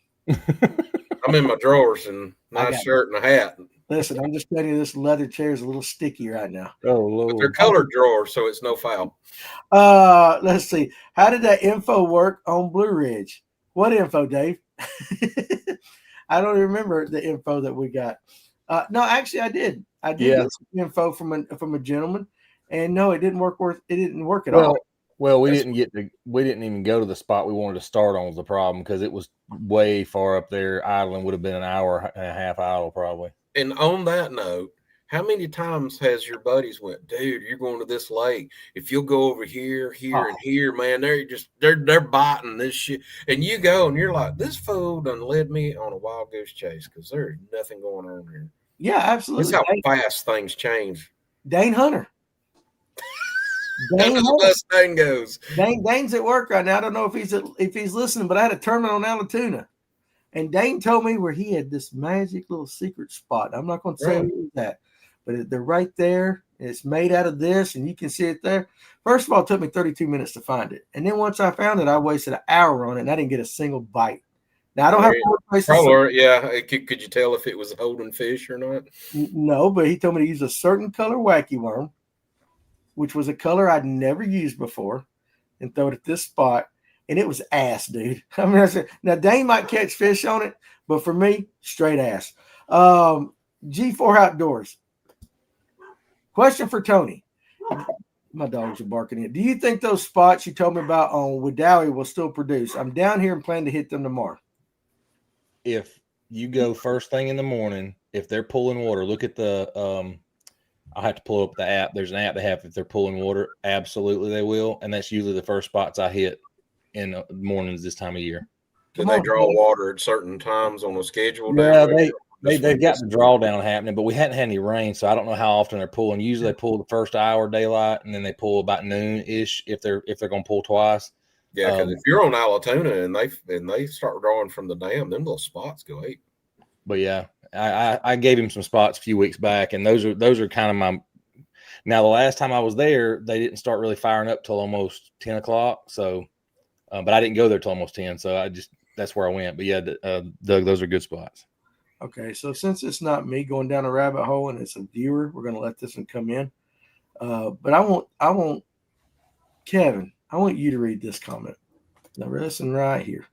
I'm in my drawers and nice shirt and a hat. Listen, I'm just telling you, this leather chair is a little sticky right now. Oh, Lord. But they're colored drawers, so it's no foul. Let's see. How did that info work on Blue Ridge? What info, Dave? I don't remember the info that we got. No, actually, I did. I did get some info from a gentleman, and no, it didn't work. It didn't work at all. Well, we didn't even go to the spot we wanted to start on was the problem because it was way far up there. Idling would have been an hour and a half idle probably. And on that note, how many times has your buddies went, dude, you're going to this lake. If you'll go over here, and here, man, they're biting this shit. And you go and you're like, this fool done led me on a wild goose chase because there's nothing going on here. Yeah, absolutely. That's how fast things change. Dane Hunter. How the best Dane goes. Dane's at work right now. I don't know if he's listening, but I had a tournament on Allatoona. And Dane told me where he had this magic little secret spot. I'm not going to say who was that, but they're right there. And it's made out of this, and you can see it there. First of all, it took me 32 minutes to find it. And then once I found it, I wasted an hour on it, and I didn't get a single bite. Now, I don't have probably, yeah. Could you tell if it was holding fish or not? No, but he told me to use a certain color wacky worm, which was a color I'd never used before, and throw it at this spot. And it was ass, dude. I mean, I said, now Dane might catch fish on it, but for me, straight ass. G4 Outdoors. Question for Tony. My dogs are barking in. Do you think those spots you told me about on Wedowee will still produce? I'm down here and plan to hit them tomorrow. If you go first thing in the morning, if they're pulling water, look at the I'll have to pull up the app. There's an app they have if they're pulling water. Absolutely they will. And that's usually the first spots I hit in the mornings this time of year. Do they draw water at certain times on a schedule? Yeah, they've got the drawdown happening, but we hadn't had any rain, so I don't know how often they're pulling. Usually they pull the first hour daylight, and then they pull about noon-ish if they're going to pull twice. Yeah, because if you're on Allatoona and they start drawing from the dam, them little spots go ape. But yeah, I gave him some spots a few weeks back, and those are kind of my. Now the last time I was there, they didn't start really firing up till almost 10 o'clock. So, but I didn't go there till almost 10. So that's where I went. But yeah, Doug, those are good spots. Okay, so since it's not me going down a rabbit hole and it's a viewer, we're going to let this one come in. But I want Kevin, I want you to read this comment. Now listen right here.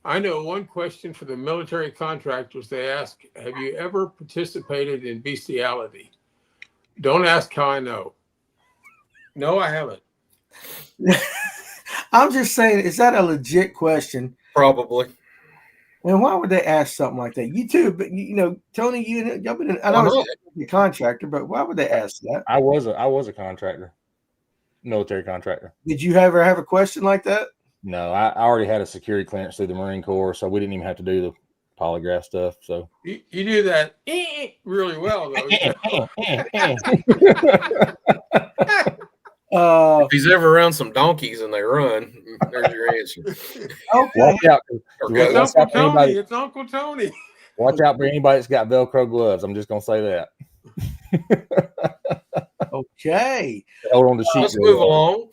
I know one question for the military contractors. They ask, have you ever participated in bestiality? Don't ask how I know. No, I haven't. I'm just saying, is that a legit question? Probably. And why would they ask something like that? You too, but Tony, y'all been. I know it's a contractor, but why would they ask that? I was a contractor, military contractor. Did you ever have a question like that? No, I already had a security clearance through the Marine Corps, so we didn't even have to do the polygraph stuff. So you do that really well, though. If he's ever around some donkeys and they run, there's your answer. Okay. Watch out. It's Uncle Tony. It's Uncle Tony. Watch out for anybody that's got Velcro gloves. I'm just going to say that. Okay. Hold on to sheet. Let's move along.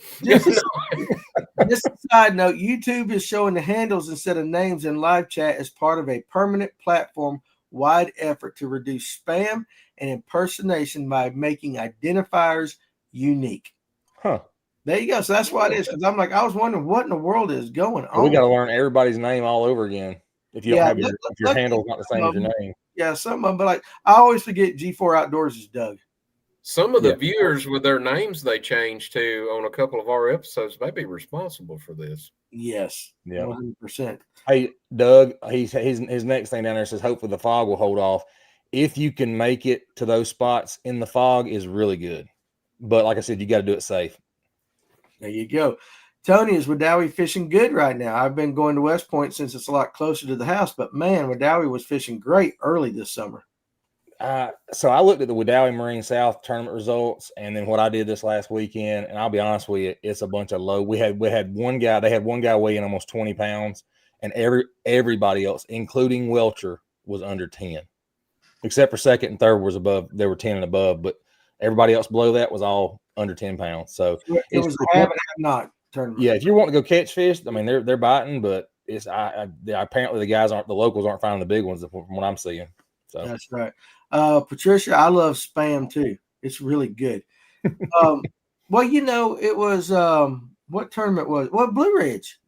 Just a side note, YouTube is showing the handles instead of names in live chat as part of a permanent platform-wide effort to reduce spam and impersonation by making identifiers unique. Huh. There you go. So that's why it is. Because I'm like, I was wondering what in the world is going on. We got to learn everybody's name all over again. If you don't have if your handle's not the same as your name. Yeah, some of them, but like I always forget G4 Outdoors is Doug. Some of the viewers with their names they changed to on a couple of our episodes may be responsible for this. Yes. Yeah. 100%. Hey, Doug, his next thing down there says hopefully the fog will hold off. If you can make it to those spots in the fog is really good. But like I said, you got to do it safe. There you go. Tony, is Wadawi fishing good right now? I've been going to West Point since it's a lot closer to the house, but man, Wadawi was fishing great early this summer. So I looked at the Wadawi Marine South tournament results and then what I did this last weekend, and I'll be honest with you, it's a bunch of low. We had one guy, they had one guy weighing almost 20 pounds, and everybody else, including Welcher, was under 10. Except for second and third was above, they were 10 and above, but everybody else below that was all under 10 pounds. So it was have and have not tournament. Yeah, if you want to go catch fish, I mean they're biting, but it's apparently the locals aren't finding the big ones from what I'm seeing. So that's right. Patricia, I love spam too. It's really good. Well, it was what tournament was it? Well, Blue Ridge.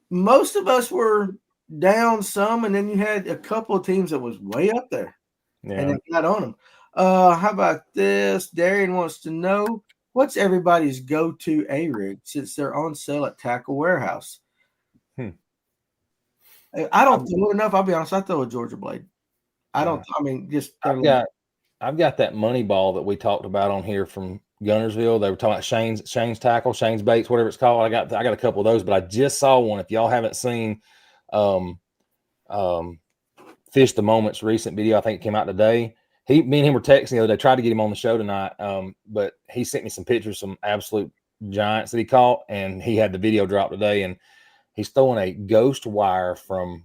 Most of us were down some, and then you had a couple of teams that was way up there. Yeah. And they got on them. How about this? Darian wants to know what's everybody's go-to A-rig since they're on sale at Tackle Warehouse. I don't throw enough. I'll be honest. I throw a Georgia blade. I've got that money ball that we talked about on here from Gunnersville. They were talking about Shane's tackle, Shane's baits, whatever it's called. I got a couple of those, but I just saw one. If y'all haven't seen Fish the Moment's recent video, I think it came out today. Me and him were texting the other day, tried to get him on the show tonight. But he sent me some pictures, some absolute giants that he caught, and he had the video drop today, and he's throwing a ghost wire from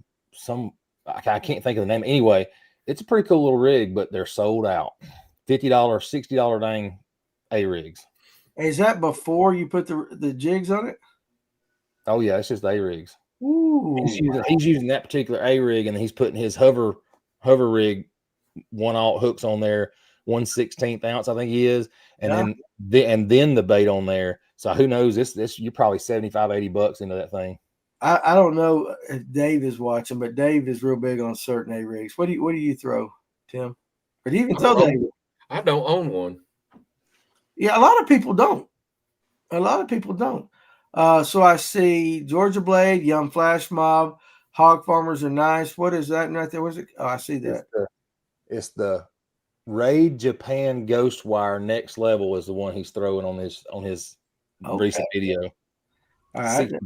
I can't think of the name. Anyway, it's a pretty cool little rig, but they're sold out. $50, $60 dang A-rigs. Is that before you put the jigs on it? Oh, yeah, it's just A-rigs. Ooh. He's using that particular A-rig, and he's putting his hover rig one-aught hooks on there, 1/16 ounce, I think he is, and then the bait on there. So who knows? This you're probably $75-$80 into that thing. I don't know if Dave is watching, but Dave is real big on certain A-rigs. What do you throw, Tim? Or do you even throw that? I don't own one. Yeah, a lot of people don't. So I see Georgia Blade, Young Flash Mob, Hog Farmers are nice. What is that right there? What's it? Oh, I see that. It's the Raid Japan Ghost Wire Next Level is the one he's throwing on his recent video. All right. $60.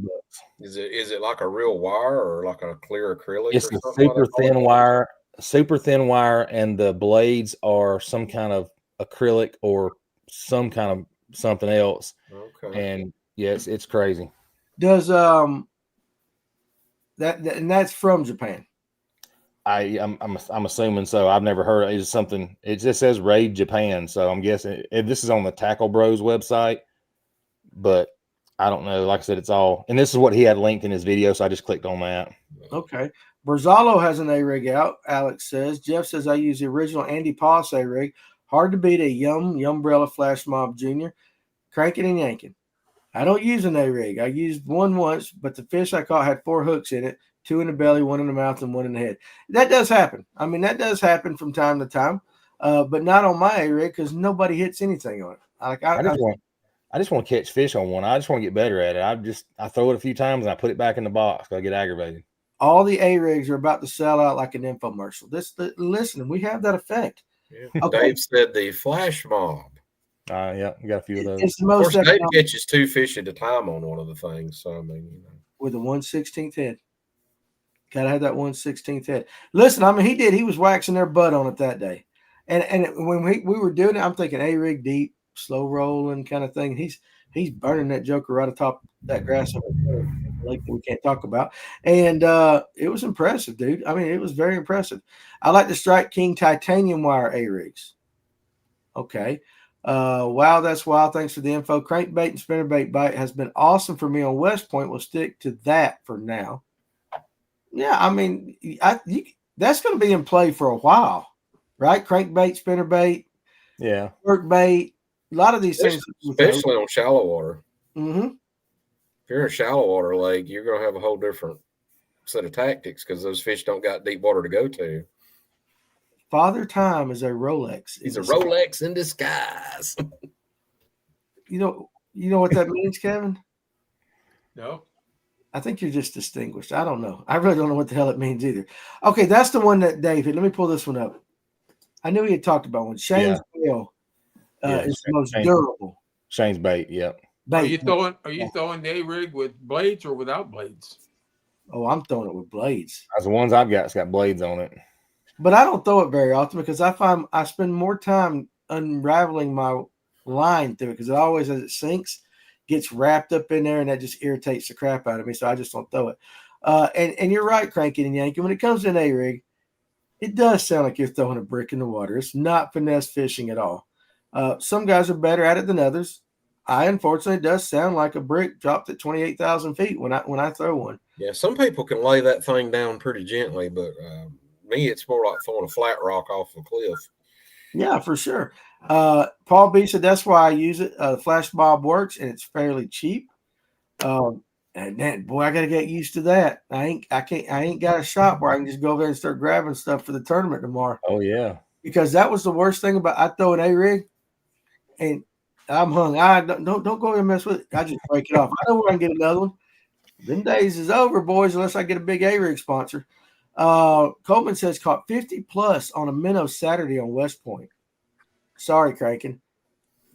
Is it like a real wire or like a clear acrylic? It's a super thin wire, and the blades are some kind of acrylic or some kind of something else. Okay. And yes, it's crazy. Does and that's from Japan. I'm assuming so. I've never heard it's something. It just says Raid Japan, so I'm guessing this is on the Tackle Bros website, but I don't know. Like I said, it's all, and this is what he had linked in his video, so I just clicked on that. Okay. Berzalo has an A-rig out, Alex says. Jeff says, I use the original Andy Poss A-rig. Hard to beat a Umbrella Flash Mob Jr. Cranking and yanking. I don't use an A-rig. I used one once, but the fish I caught had 4 hooks in it, 2 in the belly, 1 in the mouth, and 1 in the head. That does happen. I mean, that does happen from time to time, but not on my A-rig because nobody hits anything on it. I just want to catch fish on one. I just want to get better at it. I throw it a few times and I put it back in the box. I get aggravated. All the A-rigs are about to sell out like an infomercial. Listen, we have that effect. Yeah. Okay. Dave said the Flash Mob. Yeah, we got a few of those. It's the Of most course, Dave catches 2 fish at a time on one of the things. So I mean, with a 1/16 head. Gotta have that 1/16 head. Listen, I mean, he was waxing their butt on it that day. And when we were doing it, I'm thinking A-rig deep, slow rolling kind of thing. He's burning that joker right atop that grass lake that we can't talk about. And it was impressive, dude. I mean, it was very impressive. I like the Strike King titanium wire A-rigs. Okay. Wow, that's wild. Thanks for the info. Crankbait and spinnerbait bite has been awesome for me on West Point. We'll stick to that for now. Yeah, I mean, that's going to be in play for a while, right? Crankbait, spinnerbait, yeah, workbait, a lot of these things, especially on shallow water. Mm-hmm. If you're in a shallow water lake, you're going to have a whole different set of tactics because those fish don't got deep water to go to. Father Time is a Rolex. He's a Rolex in disguise. You know what that means, Kevin? No. I think you're just distinguished. I don't know. I really don't know what the hell it means either. Okay, that's the one that David. Let me pull this one up. I knew he had talked about one. Shane's Bale is the most durable. Shane's bait, yep. Bait. Are you throwing the A-rig with blades or without blades? Oh, I'm throwing it with blades. That's the ones I've got. It's got blades on it. But I don't throw it very often because I find I spend more time unraveling my line through it because it always, as it sinks, gets wrapped up in there, and that just irritates the crap out of me. So I just don't throw it. And you're right, cranking and yanking. When it comes to an A-rig, it does sound like you're throwing a brick in the water. It's not finesse fishing at all. Some guys are better at it than others. Unfortunately, it does sound like a brick dropped at 28,000 feet when I throw one. Yeah, some people can lay that thing down pretty gently, but me, it's more like throwing a flat rock off a cliff. Yeah, for sure. Paul B said that's why I use it. Flash Mob works and it's fairly cheap. And man, boy, I got to get used to that. I ain't got a shop where I can just go over there and start grabbing stuff for the tournament tomorrow. Oh yeah, because that was the worst thing about I throw an A-rig and I'm hung. I don't go over and mess with it. I just break it off. I know where I can get another one. Them days is over, boys, unless I get a big A-rig sponsor. Coleman says caught 50 plus on a minnow Saturday on West Point. Sorry, Crankin.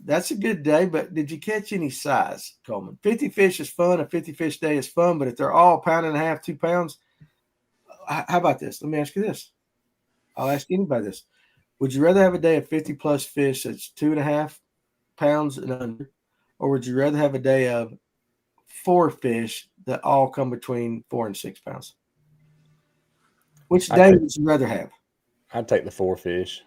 That's a good day, but did you catch any size, Coleman? 50 fish is fun. A 50 fish day is fun, but if they're all 1.5 pounds, 2 pounds, how about this? Let me ask you this. I'll ask anybody this. Would you rather have a day of 50 plus fish that's 2.5 pounds and under, or would you rather have a day of 4 fish that all come between 4 and 6 pounds? Which day would you rather have? I'd take the 4 fish.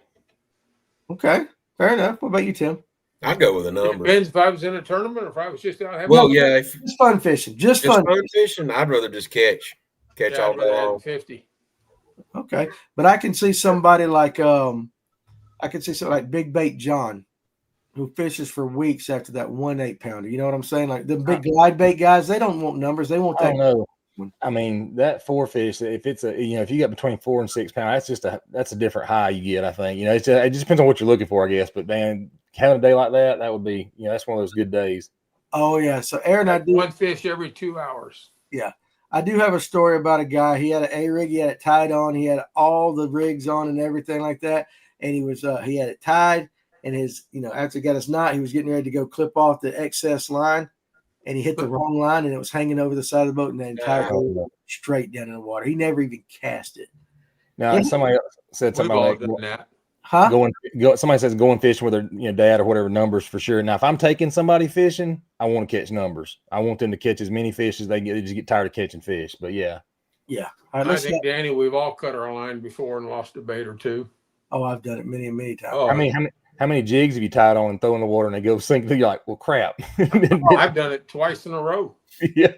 Okay, fair enough. What about you, Tim? I'd go with a number. Depends if I was in a tournament or if I was just out having fun. Yeah, if just fun fishing. Just fun fishing. I'd rather just catch all day long. 50. Okay, but I can see somebody like Big Bait John, who fishes for weeks after that 1 8-pounder. You know what I'm saying? Like the big glide bait guys, they don't want numbers. They want that. I don't know. I mean, that 4 fish, if it's if you got between 4 and 6 pounds, that's a different high you get, I think. It just depends on what you're looking for, I guess. But man, having a day like that would be, that's one of those good days. Oh yeah. So Aaron, I do 1 fish every 2 hours. Yeah. I do have a story about a guy. He had an A-rig, he had it tied on, he had all the rigs on and everything like that. And he had it tied, and his, after he got his knot, he was getting ready to go clip off the excess line. And he hit the wrong line, and it was hanging over the side of the boat, and the entire boat straight down in the water. He never even cast it. Now, somebody else said something like, Huh? Somebody says going fishing with their dad or whatever, numbers for sure. Now, if I'm taking somebody fishing, I want to catch numbers. I want them to catch as many fish as they get. They just get tired of catching fish. But yeah. Yeah. All right, I think, Danny, we've all cut our line before and lost a bait or two. Oh, I've done it many and many times. Oh, how many jigs have you tied on and throw in the water and they go sink? You're like, well, crap. I've done it twice in a row. Yeah.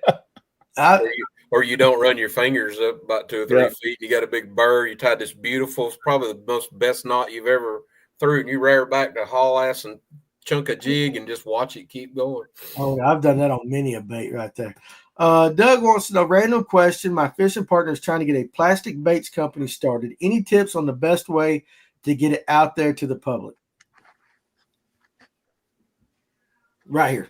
Or you don't run your fingers up about 2 or 3 feet. You got a big burr. You tied this beautiful, it's probably the best knot you've ever threw, and you rear back to haul ass and chunk a jig and just watch it keep going. Oh, I've done that on many a bait right there. Doug wants to know, random question. My fishing partner is trying to get a plastic baits company started. Any tips on the best way to get it out there to the public? Right here.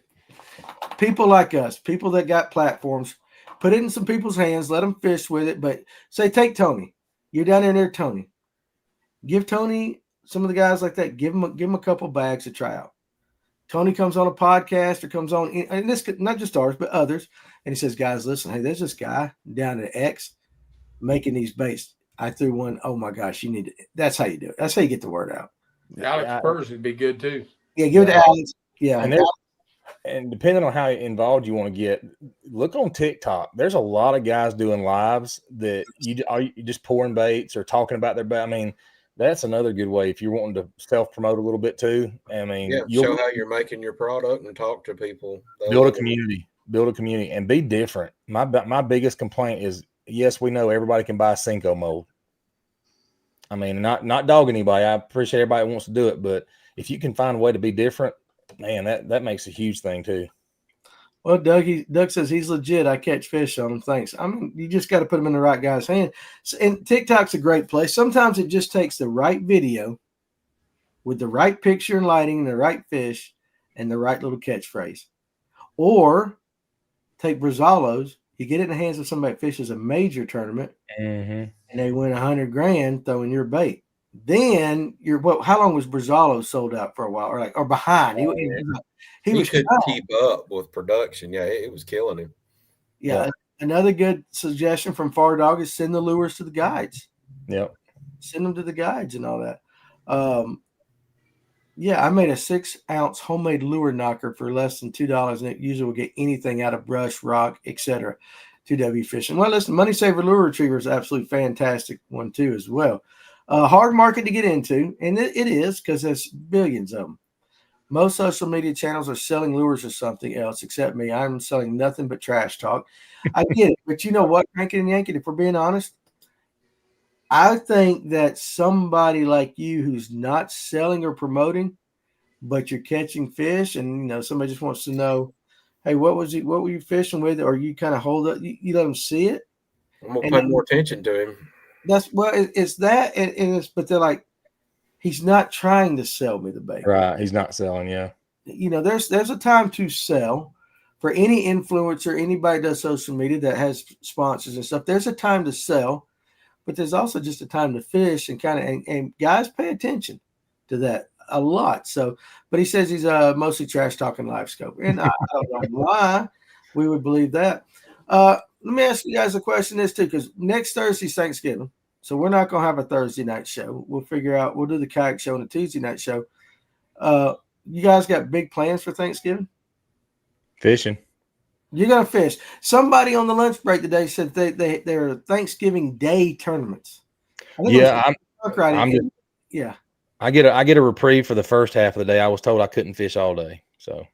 People like us, people that got platforms, put it in some people's hands, let them fish with it. But say, take Tony. You're down there near Tony. Give Tony, some of the guys like that, give him a couple bags to try out. Tony comes on a podcast or comes on, and this could not just ours, but others. And he says, guys, listen, hey, there's this guy down at X making these baits. I threw one. Oh my gosh, you need it. That's how you do it. That's how you get the word out. Alex Purrs would be good too. Yeah, give it to Alex. Yeah. And depending on how involved you want to get, look on TikTok. There's a lot of guys doing lives that you just pouring baits or talking about their bait. I mean, that's another good way if you're wanting to self-promote a little bit too. I mean, show how you're making your product and talk to people. Build a community and be different. My biggest complaint is, yes, we know everybody can buy a Cinco mold. I mean, not dogging anybody. I appreciate everybody who wants to do it, but if you can find a way to be different, man, that makes a huge thing too. Well, Doug says he's legit. I catch fish on him. Thanks. I mean, you just got to put them in the right guy's hand. And TikTok's a great place. Sometimes it just takes the right video with the right picture and lighting and the right fish and the right little catchphrase. Or take Brazzalos. You get it in the hands of somebody that fishes a major tournament, and they win $100,000 throwing your bait. Then how long was Brazzalo sold out for a while, or behind? He was couldn't keep up with production. Yeah, it was killing him. Yeah. Another good suggestion from Far Dog is send the lures to the guides. Yep. Send them to the guides and all that. I made a 6-ounce homemade lure knocker for less than $2, and it usually will get anything out of brush, rock, etc. 2W fishing. Well, listen, Money Saver Lure Retriever is absolutely fantastic one too as well. Hard market to get into, and it is because there's billions of them. Most social media channels are selling lures or something else, except me. I'm selling nothing but trash talk. I get it, but you know what, Crankin' and Yankin', if we're being honest, I think that somebody like you who's not selling or promoting, but you're catching fish, and somebody just wants to know, hey, what were you fishing with? Or you kind of hold up, you let them see it. I'm gonna pay more attention to him. It's that, but they're like, he's not trying to sell me the bait. Right, he's not selling. Yeah, there's a time to sell for any influencer, anybody that does social media that has sponsors and stuff. There's a time to sell, but there's also just a time to fish and and guys pay attention to that a lot. So, but he says he's mostly trash talking live scope, and I don't know why we would believe that. Let me ask you guys a question this too, because next Thursday's Thanksgiving. So we're not going to have a Thursday night show. We'll do the kayak show and a Tuesday night show. You guys got big plans for Thanksgiving? Fishing. You're going to fish. Somebody on the lunch break today said they're Thanksgiving Day tournaments. Yeah, yeah. I get a reprieve for the first half of the day. I was told I couldn't fish all day. So,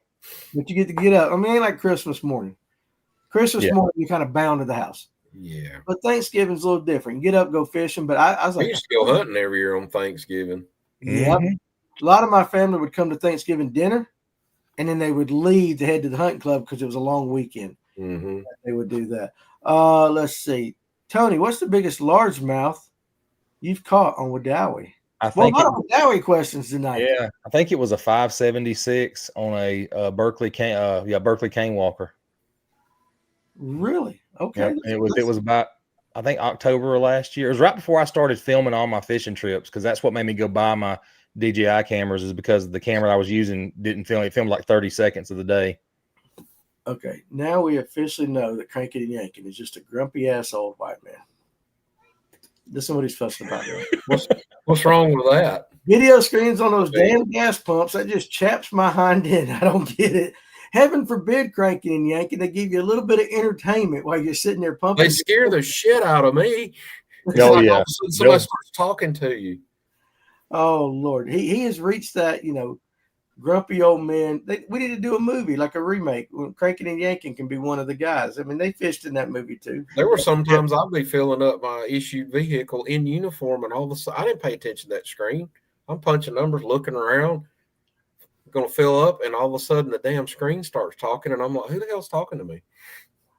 but you get to get up. I mean, it ain't like Christmas morning. Christmas morning, you're kind of bound to the house. Yeah. But Thanksgiving's a little different. You get up, go fishing. But I was like, we used to go hunting every year on Thanksgiving. Yeah. A lot of my family would come to Thanksgiving dinner, and then they would leave to head to the hunting club because it was a long weekend. They would do that. Let's see. Tony, what's the biggest largemouth you've caught on Wadowee? I think a lot of Wadowee questions tonight. Yeah, I think it was a 576 on a Berkeley cane walker. Really? Okay. Yeah, it was about, I think, October of last year. It was right before I started filming all my fishing trips, because that's what made me go buy my DJI cameras, is because the camera I was using didn't film. It filmed like 30 seconds of the day. Okay. Now we officially know that Crankin' and Yankin' is just a grumpy ass old white man. This is what he's fussing about. What's wrong with that? Video screens on those damn gas pumps, that just chaps my hind end. I don't get it. Heaven forbid cranking and yanking. They give you a little bit of entertainment while you're sitting there pumping. They scare the shit out of me. It's Oh, like yeah. all of a sudden somebody starts talking to you. Oh, Lord. He has reached that, grumpy old man. We need to do a movie, like a remake. Cranking and yanking can be one of the guys. I mean, they fished in that movie too. There were sometimes I'd be filling up my issued vehicle in uniform, and all of a sudden I didn't pay attention to that screen. I'm punching numbers, looking around, going to fill up, and all of a sudden the damn screen starts talking, and I'm like, "Who the hell's talking to me?"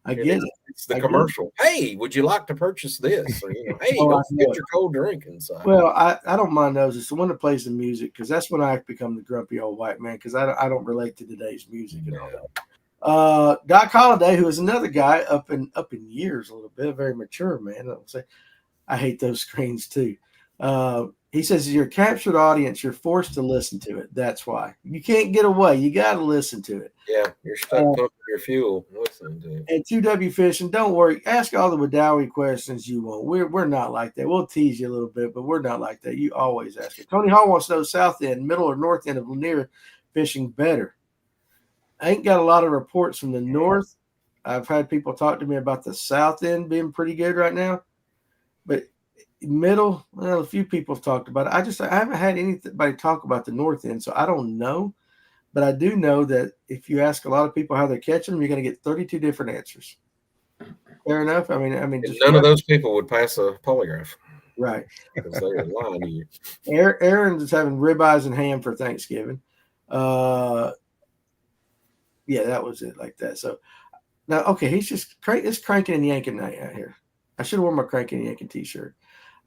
I get it. It's the commercial. Hey, would you like to purchase this? Or, hey, don't forget your cold drink inside. Well, I don't mind those. It's the one that plays the music, because that's when I become the grumpy old white man, because I don't relate to today's music and all that. Doc Holliday, who is another guy up in years a little bit, very mature man. I'll say, I hate those screens too. He says, you're a captured audience. You're forced to listen to it. That's why you can't get away. You got to listen to it. Yeah, you're stuck pumping your fuel. Listen to it. And 2W Fishing, don't worry. Ask all the Wadawi questions you want. We're not like that. We'll tease you a little bit, but we're not like that. You always ask it. Tony Hall wants to know south end, middle, or north end of Lanier fishing better. I ain't got a lot of reports from the north. I've had people talk to me about the south end being pretty good right now, but middle, well, a few people have talked about it. I haven't had anybody talk about the north end, so I don't know. But I do know that if you ask a lot of people how they're catching them, you're going to get 32 different answers. Fair enough. I mean, just none of those people would pass a polygraph, right? Because they're lying to you. Aaron's is having ribeyes and ham for Thanksgiving. Yeah, that was it, like that. So now, okay, it's cranking and yanking night out here. I should have worn my cranking and yanking T-shirt.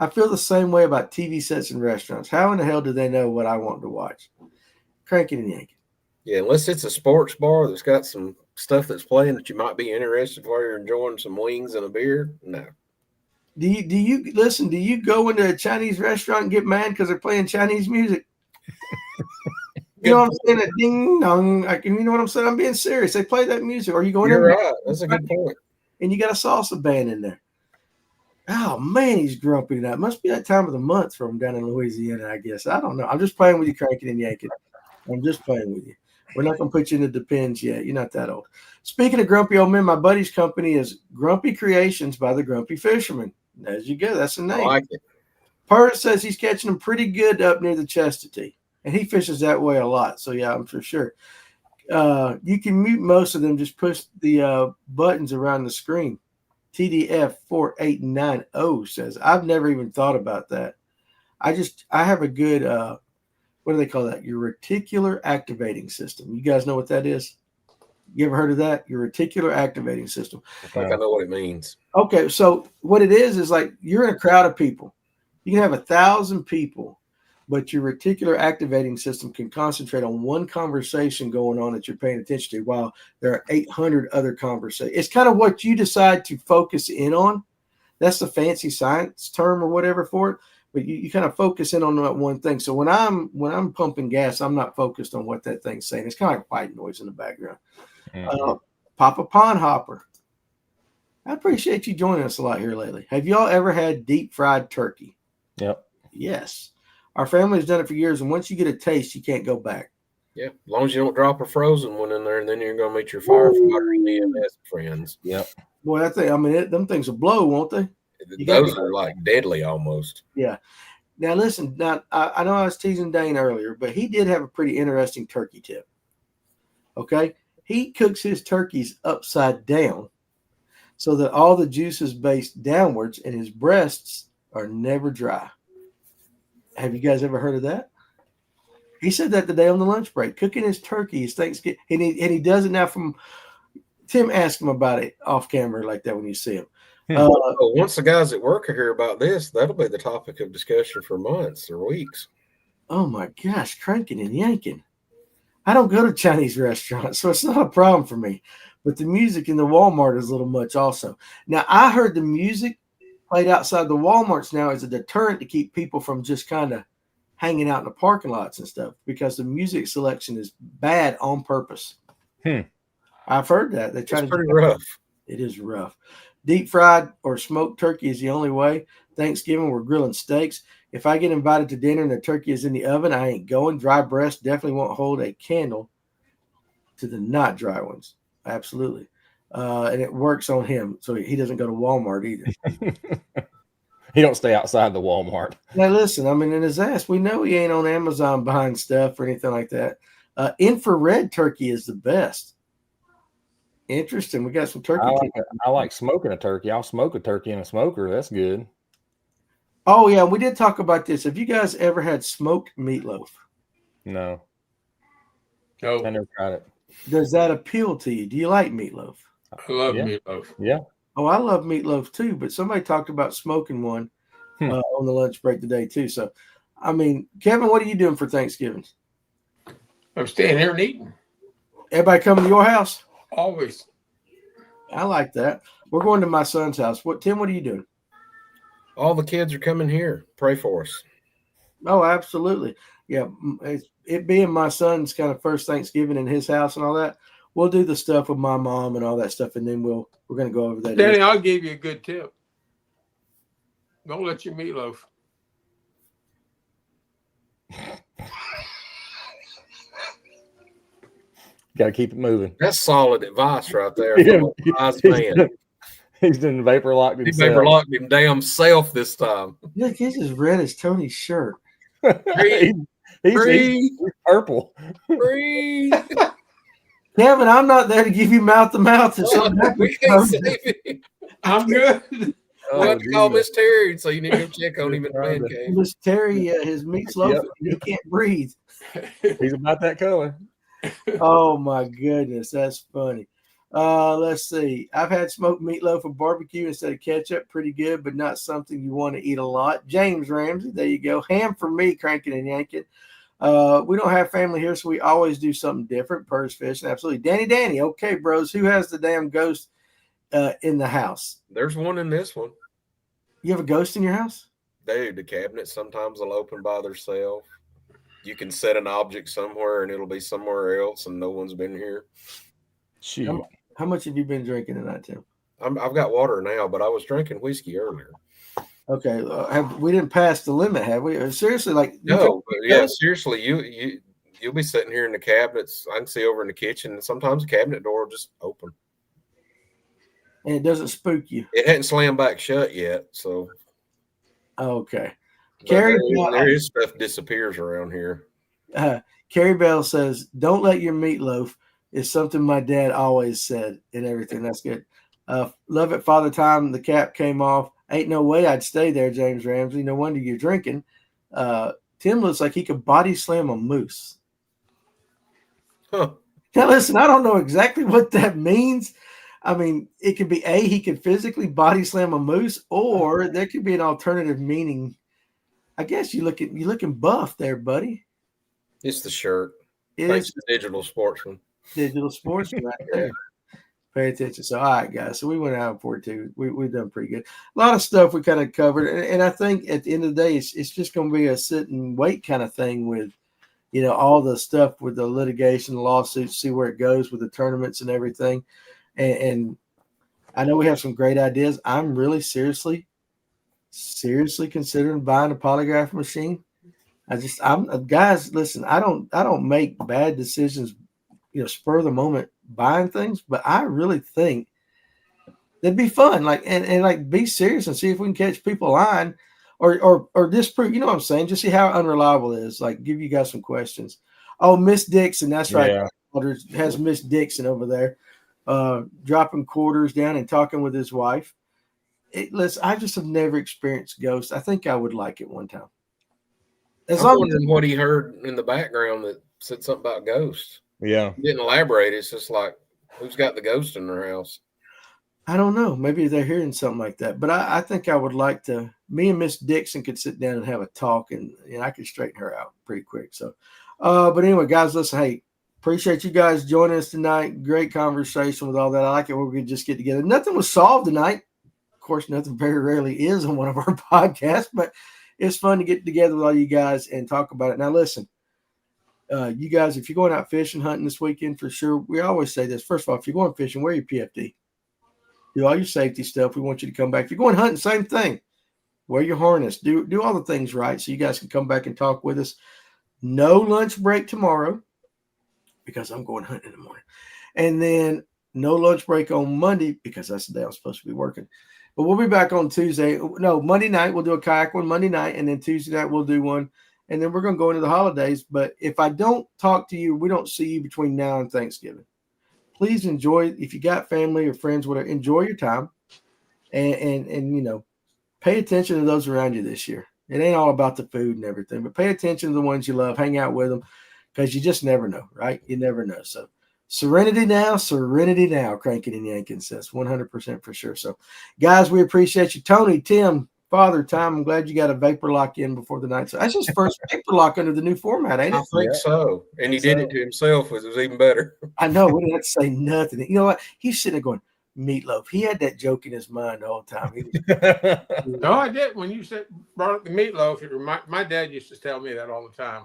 I feel the same way about TV sets in restaurants. How in the hell do they know what I want to watch? Cranking and yanking. Yeah, unless it's a sports bar that's got some stuff that's playing that you might be interested while you're enjoying some wings and a beer. No. Do you listen? Do you go into a Chinese restaurant and get mad because they're playing Chinese music? You know what I'm saying? A ding dong. You know what I'm saying? I'm being serious. They play that music. Or you go in there? You're right. That's a good point. And you got a salsa band in there. Oh man, he's grumpy tonight. Must be that time of the month for him down in Louisiana, I guess. I don't know. I'm just playing with you, cranking and yanking. I'm just playing with you. We're not going to put you in the depends yet. You're not that old. Speaking of grumpy old men, my buddy's company is Grumpy Creations by the Grumpy Fisherman. As you go, that's the name. I like it. Purr says he's catching them pretty good up near the Chestatee, and he fishes that way a lot. So yeah, I'm for sure. You can mute most of them. Just push the buttons around the screen. TDF 4890 says, I've never even thought about that. I have a good what do they call that? Your reticular activating system. You guys know what that is? You ever heard of that? Your reticular activating system. I think I know what it means. Okay, so what it is like you're in a crowd of people. You can have 1,000 people, but your reticular activating system can concentrate on one conversation going on that you're paying attention to while there are 800 other conversations. It's kind of what you decide to focus in on. That's the fancy science term or whatever for it. But you kind of focus in on that one thing. So when I'm pumping gas, I'm not focused on what that thing's saying. It's kind of like white noise in the background. Papa Pond Hopper, I appreciate you joining us a lot here lately. Have y'all ever had deep fried turkey? Yep. Yes. Our family has done it for years, and once you get a taste, you can't go back. Yeah, as long as you don't drop a frozen one in there, and then you're going to meet your firefighter and EMS friends. Yep. Boy, that thing, I mean, them things will blow, won't they? Those are like deadly almost. Yeah. Now, listen, I know I was teasing Dane earlier, but he did have a pretty interesting turkey tip. Okay? He cooks his turkeys upside down so that all the juices base downwards and his breasts are never dry. Have you guys ever heard of that? He said that today on the lunch break, cooking his turkey, his Thanksgiving, and he does it now from Tim asked him about it off camera like that when you see him. Once the guys at work hear about this, that'll be the topic of discussion for months or weeks. Oh my gosh, cranking and yanking. I don't go to Chinese restaurants, so it's not a problem for me. But the music in the Walmart is a little much also. Now, I heard the music played outside the Walmarts now as a deterrent to keep people from just kind of hanging out in the parking lots and stuff because the music selection is bad on purpose. I've heard that. It's pretty rough. It is rough. Deep fried or smoked turkey is the only way. Thanksgiving, we're grilling steaks. If I get invited to dinner and the turkey is in the oven, I ain't going. Dry breast definitely won't hold a candle to the not dry ones. Absolutely. And it works on him, so he doesn't go to Walmart either. He don't stay outside the Walmart. Now, listen, I mean, in his ass, we know he ain't on Amazon buying stuff or anything like that. Infrared turkey is the best. Interesting. We got some turkey. I like smoking a turkey. I'll smoke a turkey in a smoker. That's good. Oh, yeah, we did talk about this. Have you guys ever had smoked meatloaf? No. No. I never tried it. Does that appeal to you? Do you like meatloaf? I love meatloaf. Yeah. Oh, I love meatloaf too, but somebody talked about smoking one on the lunch break today too. So, I mean, Kevin, what are you doing for Thanksgiving? I'm staying here and eating. Everybody coming to your house? Always. I like that. We're going to my son's house. Tim, what are you doing? All the kids are coming here. Pray for us. Oh, absolutely. Yeah, it being my son's kind of first Thanksgiving in his house and all that, we'll do the stuff with my mom and all that stuff, and then we're going to go over that. Danny, I'll give you a good tip. Don't let your meatloaf. Got to keep it moving. That's solid advice right there. Yeah. From a wise man. He's been vapor locked himself. He vapor locked him damn self this time. Look, he's as red as Tony's shirt. He's purple. Breathe. Kevin, I'm not there to give you mouth to mouth. We can't save him. I'm good. We'll have to call Miss Terry, so you need to go check on him in the man cave. Miss Terry, his meat's loaf. He can't breathe. He's about that color. Oh my goodness, that's funny. Let's see. I've had smoked meatloaf or barbecue instead of ketchup. Pretty good, but not something you want to eat a lot. James Ramsey, there you go. Ham for me, cranking and yanking. We don't have family here, so we always do something different. Purse fishing, absolutely. Danny. Okay, bros. Who has the damn ghost in the house? There's one in this one. You have a ghost in your house? Dude, the cabinets sometimes will open by themselves. You can set an object somewhere and it'll be somewhere else and no one's been here. Shoot. How much have you been drinking tonight, Tim? I've got water now, but I was drinking whiskey earlier. Okay, we didn't pass the limit, have we? Seriously, like no, but yeah, seriously, you'll be sitting here in the cabinets. I can see over in the kitchen, and sometimes the cabinet door will just open, and it doesn't spook you. It hadn't slammed back shut yet, so okay. Carrie, there is stuff disappears around here. Carrie Bell says, "Don't let your meatloaf." Is something my dad always said and everything. That's good. Love it, Father Time. The cap came off. Ain't no way I'd stay there, James Ramsey. No wonder you're drinking. Tim looks like he could body slam a moose. Huh. Now, listen, I don't know exactly what that means. I mean, it could be he could physically body slam a moose, or there could be an alternative meaning. I guess you're looking buff there, buddy. It's the shirt. Thanks to Digital Sportsman. Digital Sportsman right there. Pay attention. So, all right, guys. So we went out for it too. We've done pretty good. A lot of stuff we kind of covered, and I think at the end of the day, it's just going to be a sit and wait kind of thing with, all the stuff with the litigation, the lawsuits, see where it goes with the tournaments and everything. And I know we have some great ideas. I'm really seriously considering buying a polygraph machine. Guys, listen, I don't make bad decisions, spur of the moment buying things, but I really think it'd be fun. Like, and like be serious and see if we can catch people lying or disprove, you know what I'm saying? Just see how unreliable it is. Like, give you guys some questions. Oh, Miss Dixon, that's right. Yeah. Has Miss Dixon over there dropping quarters down and talking with his wife. Listen, I just have never experienced ghosts. I think I would like it one time. I'm wondering what he heard in the background that said something about ghosts. Yeah. He didn't elaborate. It's just like, who's got the ghost in their house? I don't know. Maybe they're hearing something like that. But I think I would like to, me and Miss Dixon could sit down and have a talk, and I could straighten her out pretty quick. So, but anyway, guys, listen, hey, appreciate you guys joining us tonight. Great conversation with all that. I like it where we could just get together. Nothing was solved tonight. Of course, nothing very rarely is on one of our podcasts, but it's fun to get together with all you guys and talk about it. Now, listen, you guys, if you're going out fishing, hunting this weekend, for sure, we always say this. First of all, if you're going fishing, wear your PFD. do all your safety stuff. We want you to come back. If you're going hunting, same thing. Wear your harness. Do all the things right so you guys can come back and talk with us. No lunch break tomorrow because I'm going hunting in the morning. And then no lunch break on Monday because that's the day I'm supposed to be working. But we'll be back on Tuesday. No, Monday night we'll do a kayak one Monday night, and then Tuesday night we'll do one. And then we're going to go into the holidays. But if I don't talk to you, we don't see you between now and Thanksgiving. Please enjoy. If you got family or friends, whatever, enjoy your time, and you know, pay attention to those around you this year. It ain't all about the food and everything, but pay attention to the ones you love. Hang out with them because you just never know, right? You never know. So serenity now, cranking and yanking says 100% for sure. So, guys, we appreciate you. Tony, Tim, Father, Tom, I'm glad you got a vapor lock in before the night. So that's his first vapor lock under the new format, ain't it? I think so. And he did it to himself, which was even better. I know. We didn't have to say nothing. You know what? He's sitting there going, meatloaf. He had that joke in his mind the whole time. No, I did. When you brought up the meatloaf, my dad used to tell me that all the time.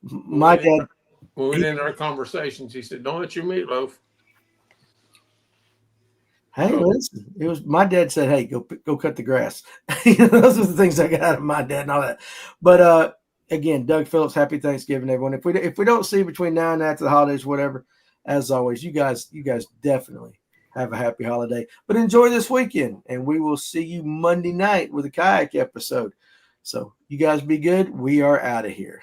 My dad. When we ended our conversations, he said, "Don't let your meatloaf." Hey, listen, it was my dad said, "Hey, go cut the grass." Those are the things I got out of my dad and all that. But again, Doug Phillips, happy Thanksgiving, everyone. If we don't see you between now and after the holidays, whatever, as always, you guys definitely have a happy holiday. But enjoy this weekend, and we will see you Monday night with a kayak episode. So you guys be good. We are out of here.